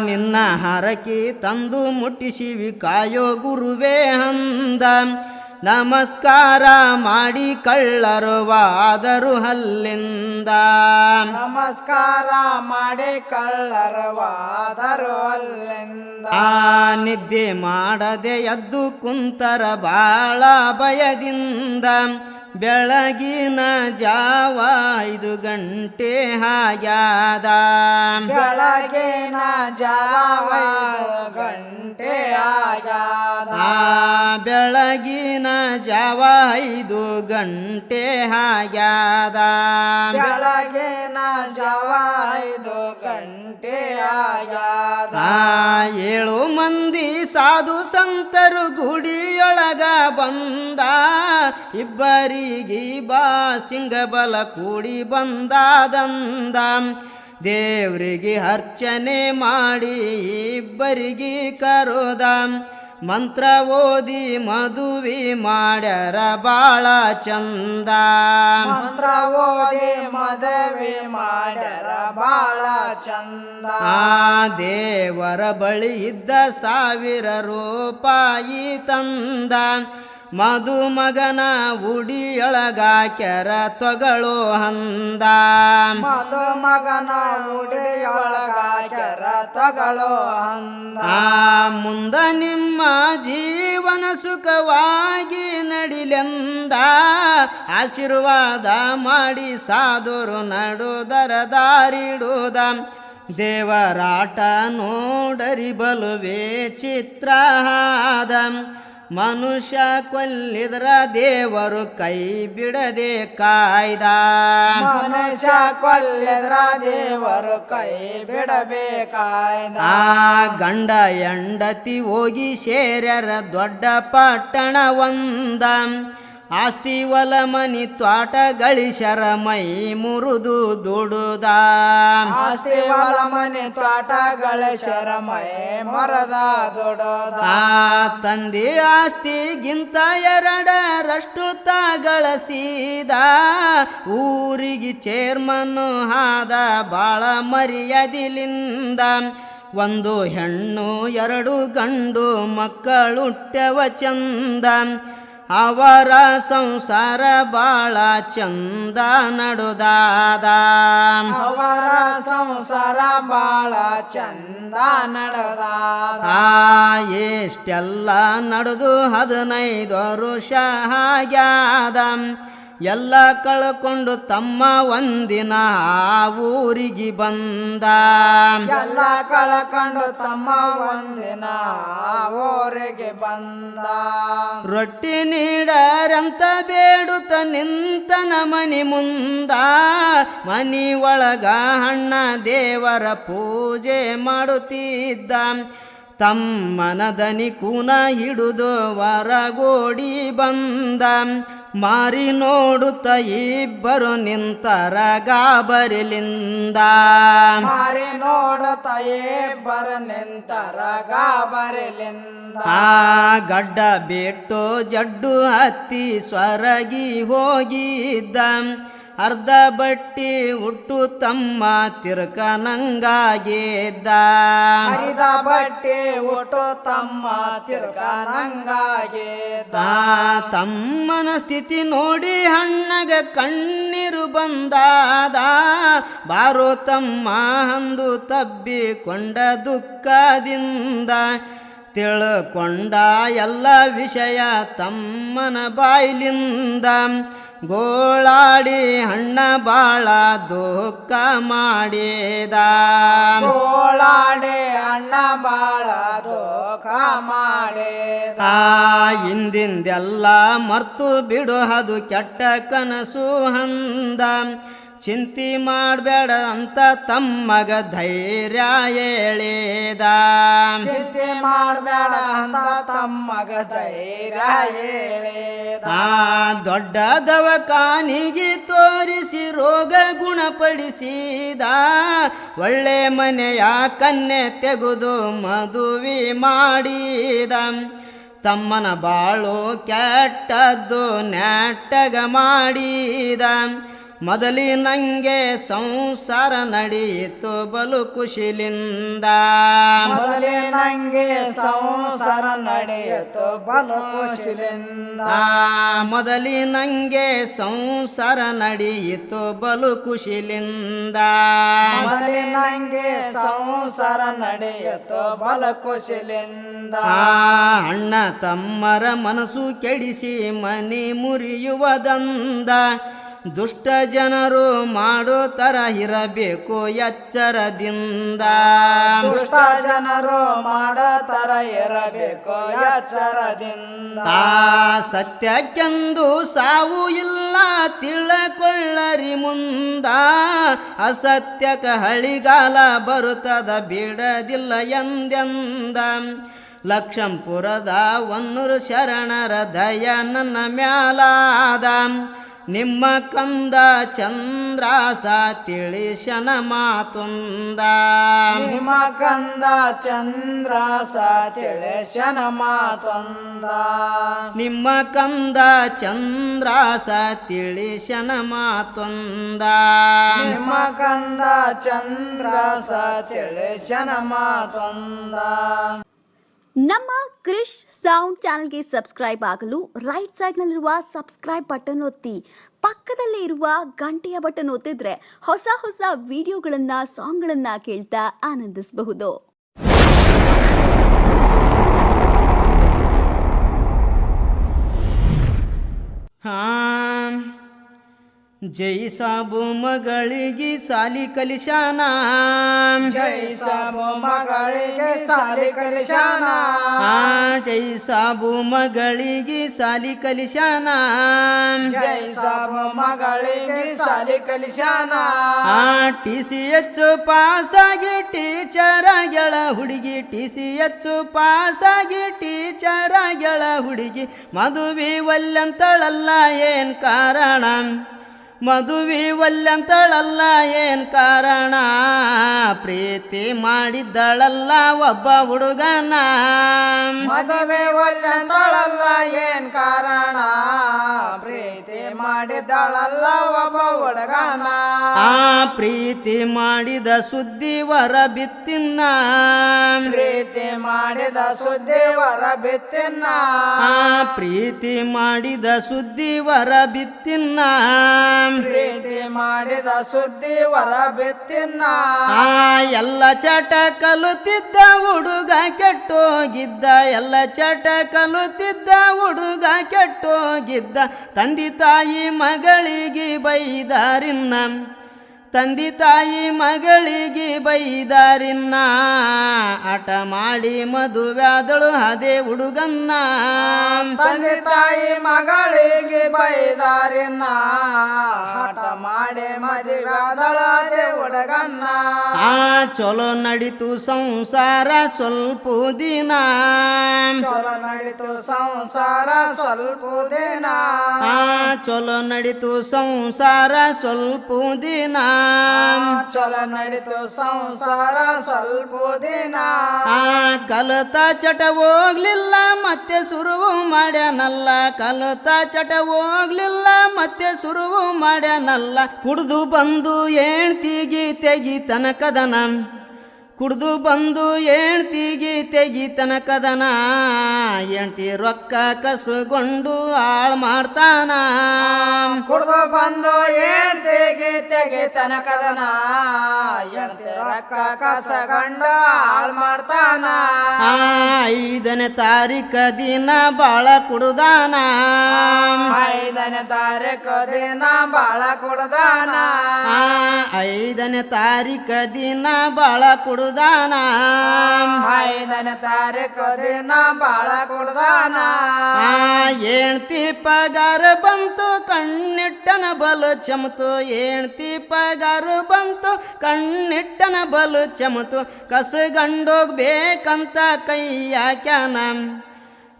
ನಿನ್ನ ಹರಕಿ ತಂದು ಮುಟ್ಟಿಸಿವಿ ಕಾಯೋ ಗುರುವೇ ಹಂದ ನಮಸ್ಕಾರ ಮಾಡಿ ಕಳ್ಳರು ವಾದರು ಹಲ್ಲಿಂದ ನಮಸ್ಕಾರ ಮಾಡಿ ಕಳ್ಳರವಾದರು ಅಲ್ಲಿಂದ ನಿದ್ದೆ ಮಾಡದೆ ಎದ್ದು ಕುಂತರ ಬಾಳ ಭಯದಿಂದ ಬೆಳಗಿನ ಜಾವ 5 ಗಂಟೆ ಆಗ್ಯಾದ ಬೆಳಗಿನ ಜಾವ 5 ಗಂಟೆ ಆಗ್ಯಾದ ಬೆಳಗಿನ ಜಾವ 5 ಗಂಟೆ ಆಗ್ಯಾದ ಬೆಳಗಿನ ಜಾವ 5 ಗಂಟೆ ಆಗ್ಯಾದ ಆ 7 ಮಂದಿ ಸಾಧು ಸಂತರು ಗುಡಿಯೊಳಗ ಬಂದ ಇಬ್ಬರಿಗೆ ಬಾ ಸಿಂಗಬಲ ಕೂಡಿ ಬಂದಾದಂದ ದೇವ್ರಿಗೆ ಅರ್ಚನೆ ಮಾಡಿ ಇಬ್ಬರಿಗೆ ಕರೋದ ಮಂತ್ರ ಓದಿ ಮದುವೆ ಮಾಡ್ಯಾರ ಬಾಳ ಚಂದ ಮಂತ್ರ ಓದಿ ಮದುವೆ ಮಾಡ್ಯಾರ ಬಾಳ ಚಂದ ಆ ದೇವರ ಬಳಿ ಇದ್ದ 1000 ರೂಪಾಯಿ ತಂದ ಮದುಮಗನ ಉಡಿಯೊಳಗಾಕ್ಯಾರ ತೊಗಳು ಹಂದ ಮದುಮಗನ ಉಡಿಯೊಳಗಾಕ್ಯಾರ ತೊಗಳು ಹಂದ ಆ ಮುಂದ ನಿಮ್ಮ ಜೀವನ ಸುಖವಾಗಿ ನಡಿಲೆಂದ ಆಶೀರ್ವಾದ ಮಾಡಿ ಸಾಧುರು ನಡುದರ ದಾರಿಡುದ ದೇವರಾಟ ನೋಡರಿ ಬಲುವೆ ಚಿತ್ರಹಾದ ಮನುಷ್ಯ ಕೊಲ್ಲಿದ್ರ ದೇವರು ಕೈ ಬಿಡದೆ ಕಾಯ್ದ ಮನುಷ್ಯ ಕೊಲ್ಲಿದ್ರ ದೇವರು ಕೈ ಬಿಡಬೇಕಾಯ್ದ ಆ ಗಂಡ ಹೆಂಡತಿ ಹೋಗಿ ಸೇರ್ಯಾರ ದೊಡ್ಡ ಪಟ್ಟಣ ಒಂದ ಆಸ್ತಿ ಹೊಲ ಮನಿ ತ್ವಾಟ ಗಳಿಸ್ಯಾರ ಮೈ ಮುರಿದು ದುಡುದ ಆಸ್ತಿ ಹೊಲ ಮನೆ ತೋಟ ಗಳಿಸ್ಯಾರ ಮೈ ಮರದ ದುಡೋದ ಆ ತಂದೆ ಆಸ್ತಿಗಿಂತ 2ರಷ್ಟು ಗಳಿಸಿದ ಊರಿಗೆ ಚೇರ್ಮನ್ ಆದ ಬಾಳ ಮರ್ಯಾದಿಲಿಂದ 1 ಹೆಣ್ಣು 2 ಗಂಡು ಮಕ್ಕಳುಟ್ಟವ ಚಂದ ಅವರ ಸಂಸಾರ ಬಾಳ ಚಂದ ನಡುದಾದ ಅವರ ಸಂಸಾರ ಬಾಳ ಚಂದ ನಡೆದಾದ ಆ ಎಷ್ಟೆಲ್ಲ ನಡೆದು 15 ವರ್ಷ ಆಗ್ಯಾದ ಎಲ್ಲ ಕಳ್ಕೊಂಡು ತಮ್ಮ ಒಂದಿನ ಆ ಊರಿಗೆ ಬಂದ ಎಲ್ಲ ಕಳ್ಕೊಂಡು ತಮ್ಮ ಒಂದಿನ ಊರಿಗೆ ಬಂದ ರೊಟ್ಟಿ ನೀಡರಂತ ಬೇಡುತ್ತ ನಿಂತನ ಮನಿ ಮುಂದ ಮನಿ ಒಳಗ ಅಣ್ಣ ದೇವರ ಪೂಜೆ ಮಾಡುತ್ತಿದ್ದ ತಮ್ಮನ ದನಿ ಕೂನ ಹಿಡಿದು ಹೊರಗೋಡಿ ಬಂದ ಮಾರಿ ನೋಡುತ್ತ ಇಬ್ಬರು ನಿಂತರ ಗಾಬರಿಲಿಂದ ಮಾರಿ ನೋಡುತ್ತ ಇಬ್ಬರು ನಿಂತರ ಗಾಬರಿಲಿಂದ ಆ ಗಡ್ಡ ಬಿಟ್ಟು ಜಡ್ಡು ಹತ್ತಿ ಸ್ವರಗಿ ಹೋಗಿದ್ದ ಅರ್ಧ ಬಟ್ಟಿ ಉಟ್ಟು ತಮ್ಮ ತಿರ್ಕನಂಗಾಗಿದ್ದ ಹರಿದ ಬಟ್ಟೆ ಒಟ್ಟು ತಮ್ಮ ತಿರ್ಕನಂಗಾಗಿದ್ದ ತಮ್ಮನ ಸ್ಥಿತಿ ನೋಡಿ ಹಣ್ಣಗ ಕಣ್ಣೀರು ಬಂದಾದ ಬಾರೋ ತಮ್ಮ ಅಂದು ತಬ್ಬಿಕೊಂಡ ದುಃಖದಿಂದ ತಿಳ್ಕೊಂಡ ಎಲ್ಲ ವಿಷಯ ತಮ್ಮನ ಬಾಯ್ಲಿಂದ ಗೋಳಾಡಿ ಹಣ್ಣ ಬಾಳ ದುಃಖ ಮಾಡಿದ ಗೋಳಾಡಿ ಅಣ್ಣ ಬಾಳ ದುಃಖ ಮಾಡಿದ ಹಿಂದಿಂದೆಲ್ಲ ಮರ್ತು ಬಿಡು ಅದು ಕೆಟ್ಟ ಕನಸು ಹಂದ ಚಿಂತೆ ಮಾಡಬೇಡ ಅಂತ ತಮ್ಮಗ ಧೈರ್ಯ ಹೇಳಿದ ಚಿಂತೆ ಮಾಡಬೇಡ ಅಂತ ತಮ್ಮಗ ಧೈರ್ಯ ಹೇಳಿದ ದೊಡ್ಡ ದವಾಖಾನಿಗೆ ತೋರಿಸಿ ರೋಗ ಗುಣಪಡಿಸಿದ ಒಳ್ಳೆ ಮನೆಯ ಕನ್ಯೆ ತೆಗೆದು ಮದುವೆ ಮಾಡಿದ ತಮ್ಮನ ಬಾಳು ಕೆಟ್ಟದ್ದು ನೆಟ್ಟಗ ಮಾಡಿದ ಮೊದಲಿನಂಗೆ ಸಂಸಾರ ನಡೆಯಿತು ಬಲು ಖುಷಿಲಿಂದ ಮೊದಲಿನಂಗೆ ಸಂಸಾರ ನಡೆಯಿತು ಬಲು ಖುಷಿಲಿಂದ ಮೊದಲಿನಂಗೆ ಸಂಸಾರ ನಡೆಯಿತು ಬಲು ಖುಷಿಲಿಂದ ಮೊದಲಿನಂಗೆ ಸಂಸಾರ ನಡೆಯಿತು ಬಲು ಖುಷಿಲಿಂದ ಅಣ್ಣ ತಮ್ಮರ ಮನಸ್ಸು ಕೆಡಿಸಿ ಮನೆ ಮುರಿಯುವುದಂದ ದುಷ್ಟ ಜನರು ಮಾಡೋ ತರ ಇರಬೇಕು ಎಚ್ಚರದಿಂದ. ದುಷ್ಟ ಜನರು ಮಾಡೋ ತರ ಇರಬೇಕು ಎಚ್ಚರದಿಂದ. ಸತ್ಯಕ್ಕೆಂದು ಸಾವು ಇಲ್ಲ ತಿಳಕೊಳ್ಳರಿ ಮುಂದ, ಅಸತ್ಯಕ ಹಳಿಗಾಲ ಬರುತ್ತದ ಬಿಡದಿಲ್ಲ ಎಂದೆಂದ. ಲಕ್ಷಂಪುರದ 100 ಶರಣರ ದಯ ನನ್ನ ಮ್ಯಾಲಾದ, ನಿಮ್ಮ ಕಂದ ಚಂದ್ರಾಸ ತಿಳಿಶನ ಮಾತುಂದ. ನಿಮ್ಮ ಕಂದ ಚಂದ್ರಾಸ ತಿಳಿಶನ ಮಾತುಂದ. ನಿಮ್ಮ ಕಂದ ಚಂದ್ರಾಸ ತಿಳಿಶನ ಮಾತುಂದ. ನಿಮ್ಮ ಕಂದ ಚಂದ್ರಾಸ ತಿಳಿಶನ ಮಾತುಂದ. ನಮ್ಮ ಕ್ರಿಶ್ ಸೌಂಡ್ ಚಾನಲ್ಗೆ ಸಬ್ಸ್ಕ್ರೈಬ್ ಆಗಲು ರೈಟ್ ಸೈಡ್ನಲ್ಲಿರುವ ಸಬ್ಸ್ಕ್ರೈಬ್ ಬಟನ್ ಒತ್ತಿ, ಪಕ್ಕದಲ್ಲೇ ಇರುವ ಗಂಟೆಯ ಬಟನ್ ಒತ್ತಿದ್ರೆ ಹೊಸ ಹೊಸ ವಿಡಿಯೋಗಳನ್ನ ಸಾಂಗ್ಗಳನ್ನ ಕೇಳ್ತಾ ಆನಂದಿಸಬಹುದು. ಜೈ ಸಾಬು ಮಗಳಿಗೆ ಸಾಲಿ ಕಲಿಶಾನ, ಜೈ ಸಾಬು ಮಗಳಿಗೆ ಸಾಲಿ ಕಲಿಶಾನ. ಜೈ ಸಾಬು ಮಗಳಿಗೆ ಸಾಲಿ ಕಲಿಶಾನ, ಜೈ ಸಾಬು ಮಗಳಿಗೆ ಸಾಲಿ ಕಲಿಶಾನ. TCH ಪಾಸಾಗಿ ಟೀಚರ್ ಆಗ್ಯಾಳ ಹುಡುಗಿ, TCH ಪಾಸಾಗಿ ಟೀಚರ್ ಆಗ್ಯಾಳ ಹುಡುಗಿ. ಮದುವೆ ಒಲ್ಲಂತಳಲ್ಲ ಏನ್ ಕಾರಣ, ಮದುವೆ ಒಲ್ಲಂತಳಲ್ಲ ಏನ್ ಕಾರಣ, ಪ್ರೀತಿ ಮಾಡಿದ್ದಳಲ್ಲ ಒಬ್ಬ ಹುಡುಗನ. ಮದುವೆ ಒಲ್ಲಂತಳಲ್ಲ ಏನ್ ಕಾರಣ, ಪ್ರೀತಿ ಮಾಡಿದ್ದಳಲ್ಲ ಒಬ್ಬ ಹುಡುಗನ. ಪ್ರೀತಿ ಮಾಡಿದ ಸುದ್ದಿ ಹೊರ ಬಿತ್ತಿನ, ಪ್ರೀತಿ ಮಾಡಿದ ಸುದ್ದಿ ಹೊರ ಬಿತ್ತಿನ. ಪ್ರೀತಿ ಮಾಡಿದ ಸುದ್ದಿ ಹೊರ ಬಿತ್ತಿನ, ಪ್ರೀತಿ ಮಾಡಿದ ಸುದ್ದಿ ಹೊರ ಬಿತ್ತಿನ. ಎಲ್ಲ ಚಟ ಕಲುತ್ತಿದ್ದ ಹುಡುಗ ಕೆಟ್ಟೋಗಿದ್ದ, ಎಲ್ಲ ಚಟ ಕಲುತ್ತಿದ್ದ ಹುಡುಗ ಕೆಟ್ಟೋಗಿದ್ದ. ತಂದೆ ತಾಯಿ ಮಗಳಿಗೆ ಬೈದಾರಿನ್ನ, ತಂದೆ ತಾಯಿ ಮಗಳಿಗೆ ಬೈದಾರಿನ್ನ. ಆಟ ಮಾಡಿ ಮದುವ್ಯಾದಳು ಅದೇ ಹುಡುಗನ್ನ, ತಂದೆ ತಾಯಿ ಮಗಳಿಗೆ ಬೈದಾರಿನ್ನ. ಆಟ ಮಾಡಿ ಮದುವ್ಯಾದಳು ಅದೇ ಹುಡುಗನ್ನ. ಚಲೋ ನಡೀತು ಸಂಸಾರ ಸ್ವಲ್ಪ ದಿನ, ಚಲೋ ನಡೀತು ಸಂಸಾರ ಸ್ವಲ್ಪ ದಿನ. ಚಲೋ ನಡೀತು ಸಂಸಾರ ಸ್ವಲ್ಪ ದಿನ, ಚಲೋ ನಡೀತು ಸಂಸಾರ ಸ್ವಲ್ಪ ದಿನ. ಕಲತ ಚಟ ಹೋಗ್ಲಿಲ್ಲ ಮತ್ತೆ ಸುರುವು ಮಾಡ್ಯಾನಲ್ಲ, ಕಲತ ಚಟ ಹೋಗ್ಲಿಲ್ಲ ಮತ್ತೆ ಸುರುವು ಮಾಡ್ಯಾನಲ್ಲ. ಕುಡ್ದು ಬಂದು ಹೆಣ್ತಿಗಿ ತೆಗಿತನ ಕದನ, ಕುಡ್ದು ಬಂದು ಹೆಣ್ತಿಗಿ ತೆಗಿತನ ಕದನ. ಹೆಂಡ್ತಿ ರೊಕ್ಕ ಕಸುಗೊಂಡು ಹಾಳು ಮಾಡ್ತಾನ, ಕುಡ್ದು ಬಂದು ಹೆಣ್ತಿಗೆ ತೆಗಿತನ ಕದನ. ಹೆಂಡ್ತಿ ರೊಕ್ಕ ಕಸಗಂಡ ಹಾಳು ಮಾಡ್ತಾನ. 5ನೇ ತಾರೀಖ ದಿನ ಬಾಳ ಕುಡ್ದಾನ, 5ನೇ ತಾರೀಕು ದಿನ ಬಾಳ ಕುಡ್ದಾನ. 5ನೇ ತಾರೀಖ ದಿನ ಬಾಳ ಕುಡ್ದಾನ. 5ನೇ ತಾರೀಕು ದಿನ ಬಾಳ ಕುಡ್ದಾನ. ಹೆಣ್ತಿ ಪಗಾರ ಬಂತು ಕಣ್ಣಿಟ್ಟನ ಬಲು ಚಮತು, ಹೆಣ್ತಿ ಪಗಾರ ಬಂತು ಕಣ್ಣಿಟ್ಟನ ಬಲು ಚಮತು. ಕಸಗಂಡೋಗ್ಬೇಕಂತ ಕೈ ಹಾಕ್ಯಾನ,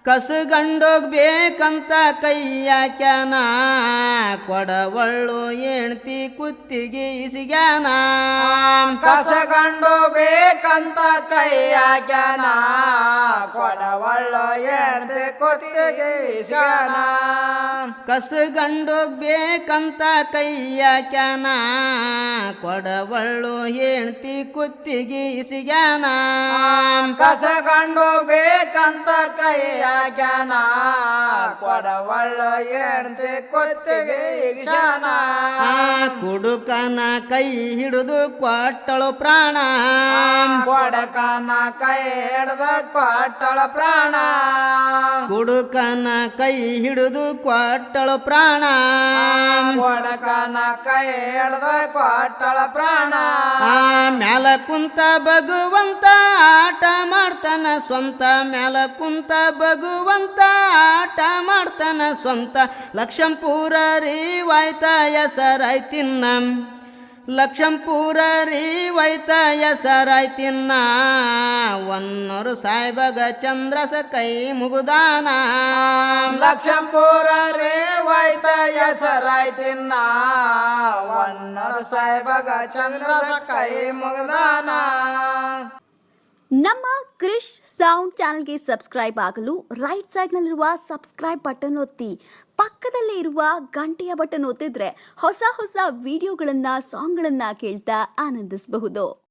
ಕಸಗಂಡೋಗ್ಬೇಕಂತ ಕೈ ಹಾಕ್ಯಾನ. ಕೊಡವಳ್ಳು ಹೆಣ್ತಿ ಕುತ್ತಿಗೆ ಇಸಿಗ್ಯಾನ, ಕಸಗಂಡು ಬೇಕಂತ ಕೈ ಹಾಕ್ಯಾನ. ಕೊಡವಳ್ಳು ಹೆಣ್ತಿ ಕುತ್ತಿಗೆ ಇಸ್ಯಾನ. ಕಸಗಂಡೋಗ್ಬೇಕಂತ ಕೈ ಹಾಕ್ಯಾನ. ಕೊಡವಳ್ಳು ಹೆಣ್ತಿ ಕುತ್ತಿಗೆ ಇಸಿಗ್ಯಾನ. ಕಸಗಂಡು ಬೇಕಂತ ಕೈ ಹಾಕ್ಯಾನ. ಕೊಡವಳ್ಳು ಹೆಣ್ತಿ ಕುತ್ತಿಗೆ ಇಸ್ಯಾನ. ಕುಡುಕನ ಕೈ ಹಿಡಿದು ಕೊಟ್ಟಳು ಪ್ರಾಣ, ಕೊಡಕನ ಕೈ ಹಿಡ್ದ ಕೊಟ್ಟಳ ಪ್ರಾಣ ಕುಡುಕನ ಕೈ ಹಿಡಿದು ಕೊಟ್ಟಳು ಪ್ರಾಣ ಕೊಡಕನ ಕೈ ಹಿಡ್ದ ಕೊಟ್ಟಳ ಪ್ರಾಣ ಮ್ಯಾಲ ಕುಂತ ಭಗವಂತ ಆಟ ಮಾಡ್ತಾನ ಸ್ವಂತ ಮ್ಯಾಲ ಕುಂತ ಭಗವಂತ ಆಟ ಮಾಡ್ತಾನ ಸ್ವಂತ ಲಕ್ಷಂಪುರ ರೀವಾಯ್ತ ಹೆಸರಾಯ್ತಿನ್ನ ಲಕ್ಷಂಪುರ ರೀವಾಯ್ತ ಹೆಸರಾಯ್ತಿನ್ನ ಒನ್ನೂರು ಸಾಯ್ಬಗ ಚಂದ್ರಸ ಕೈ ಮುಗುದಾನ ಲಕ್ಷಂಪುರ ರೇವಾಯ್ತ ಹೆಸರಾಯ್ತಿನ್ನ ವನ್ನರ ಸಾಹೇಬಗ ಚಂದ್ರಸ ಕೈ ಮುಗ್ದಾನ ನಮ್ಮ ಕ್ರಿಶ್ ಸೌಂಡ್ ಚಾನಲ್ಗೆ ಸಬ್ಸ್ಕ್ರೈಬ್ ಆಗಲು ರೈಟ್ ಸೈಡ್ನಲ್ಲಿರುವ ಸಬ್ಸ್ಕ್ರೈಬ್ ಬಟನ್ ಒತ್ತಿ ಪಕ್ಕದಲ್ಲೇ ಇರುವ ಗಂಟೆಯ ಬಟನ್ ಒತ್ತಿದ್ರೆ ಹೊಸ ಹೊಸ ವಿಡಿಯೋಗಳನ್ನ ಸಾಂಗ್ಗಳನ್ನ ಕೇಳ್ತಾ ಆನಂದಿಸಬಹುದು.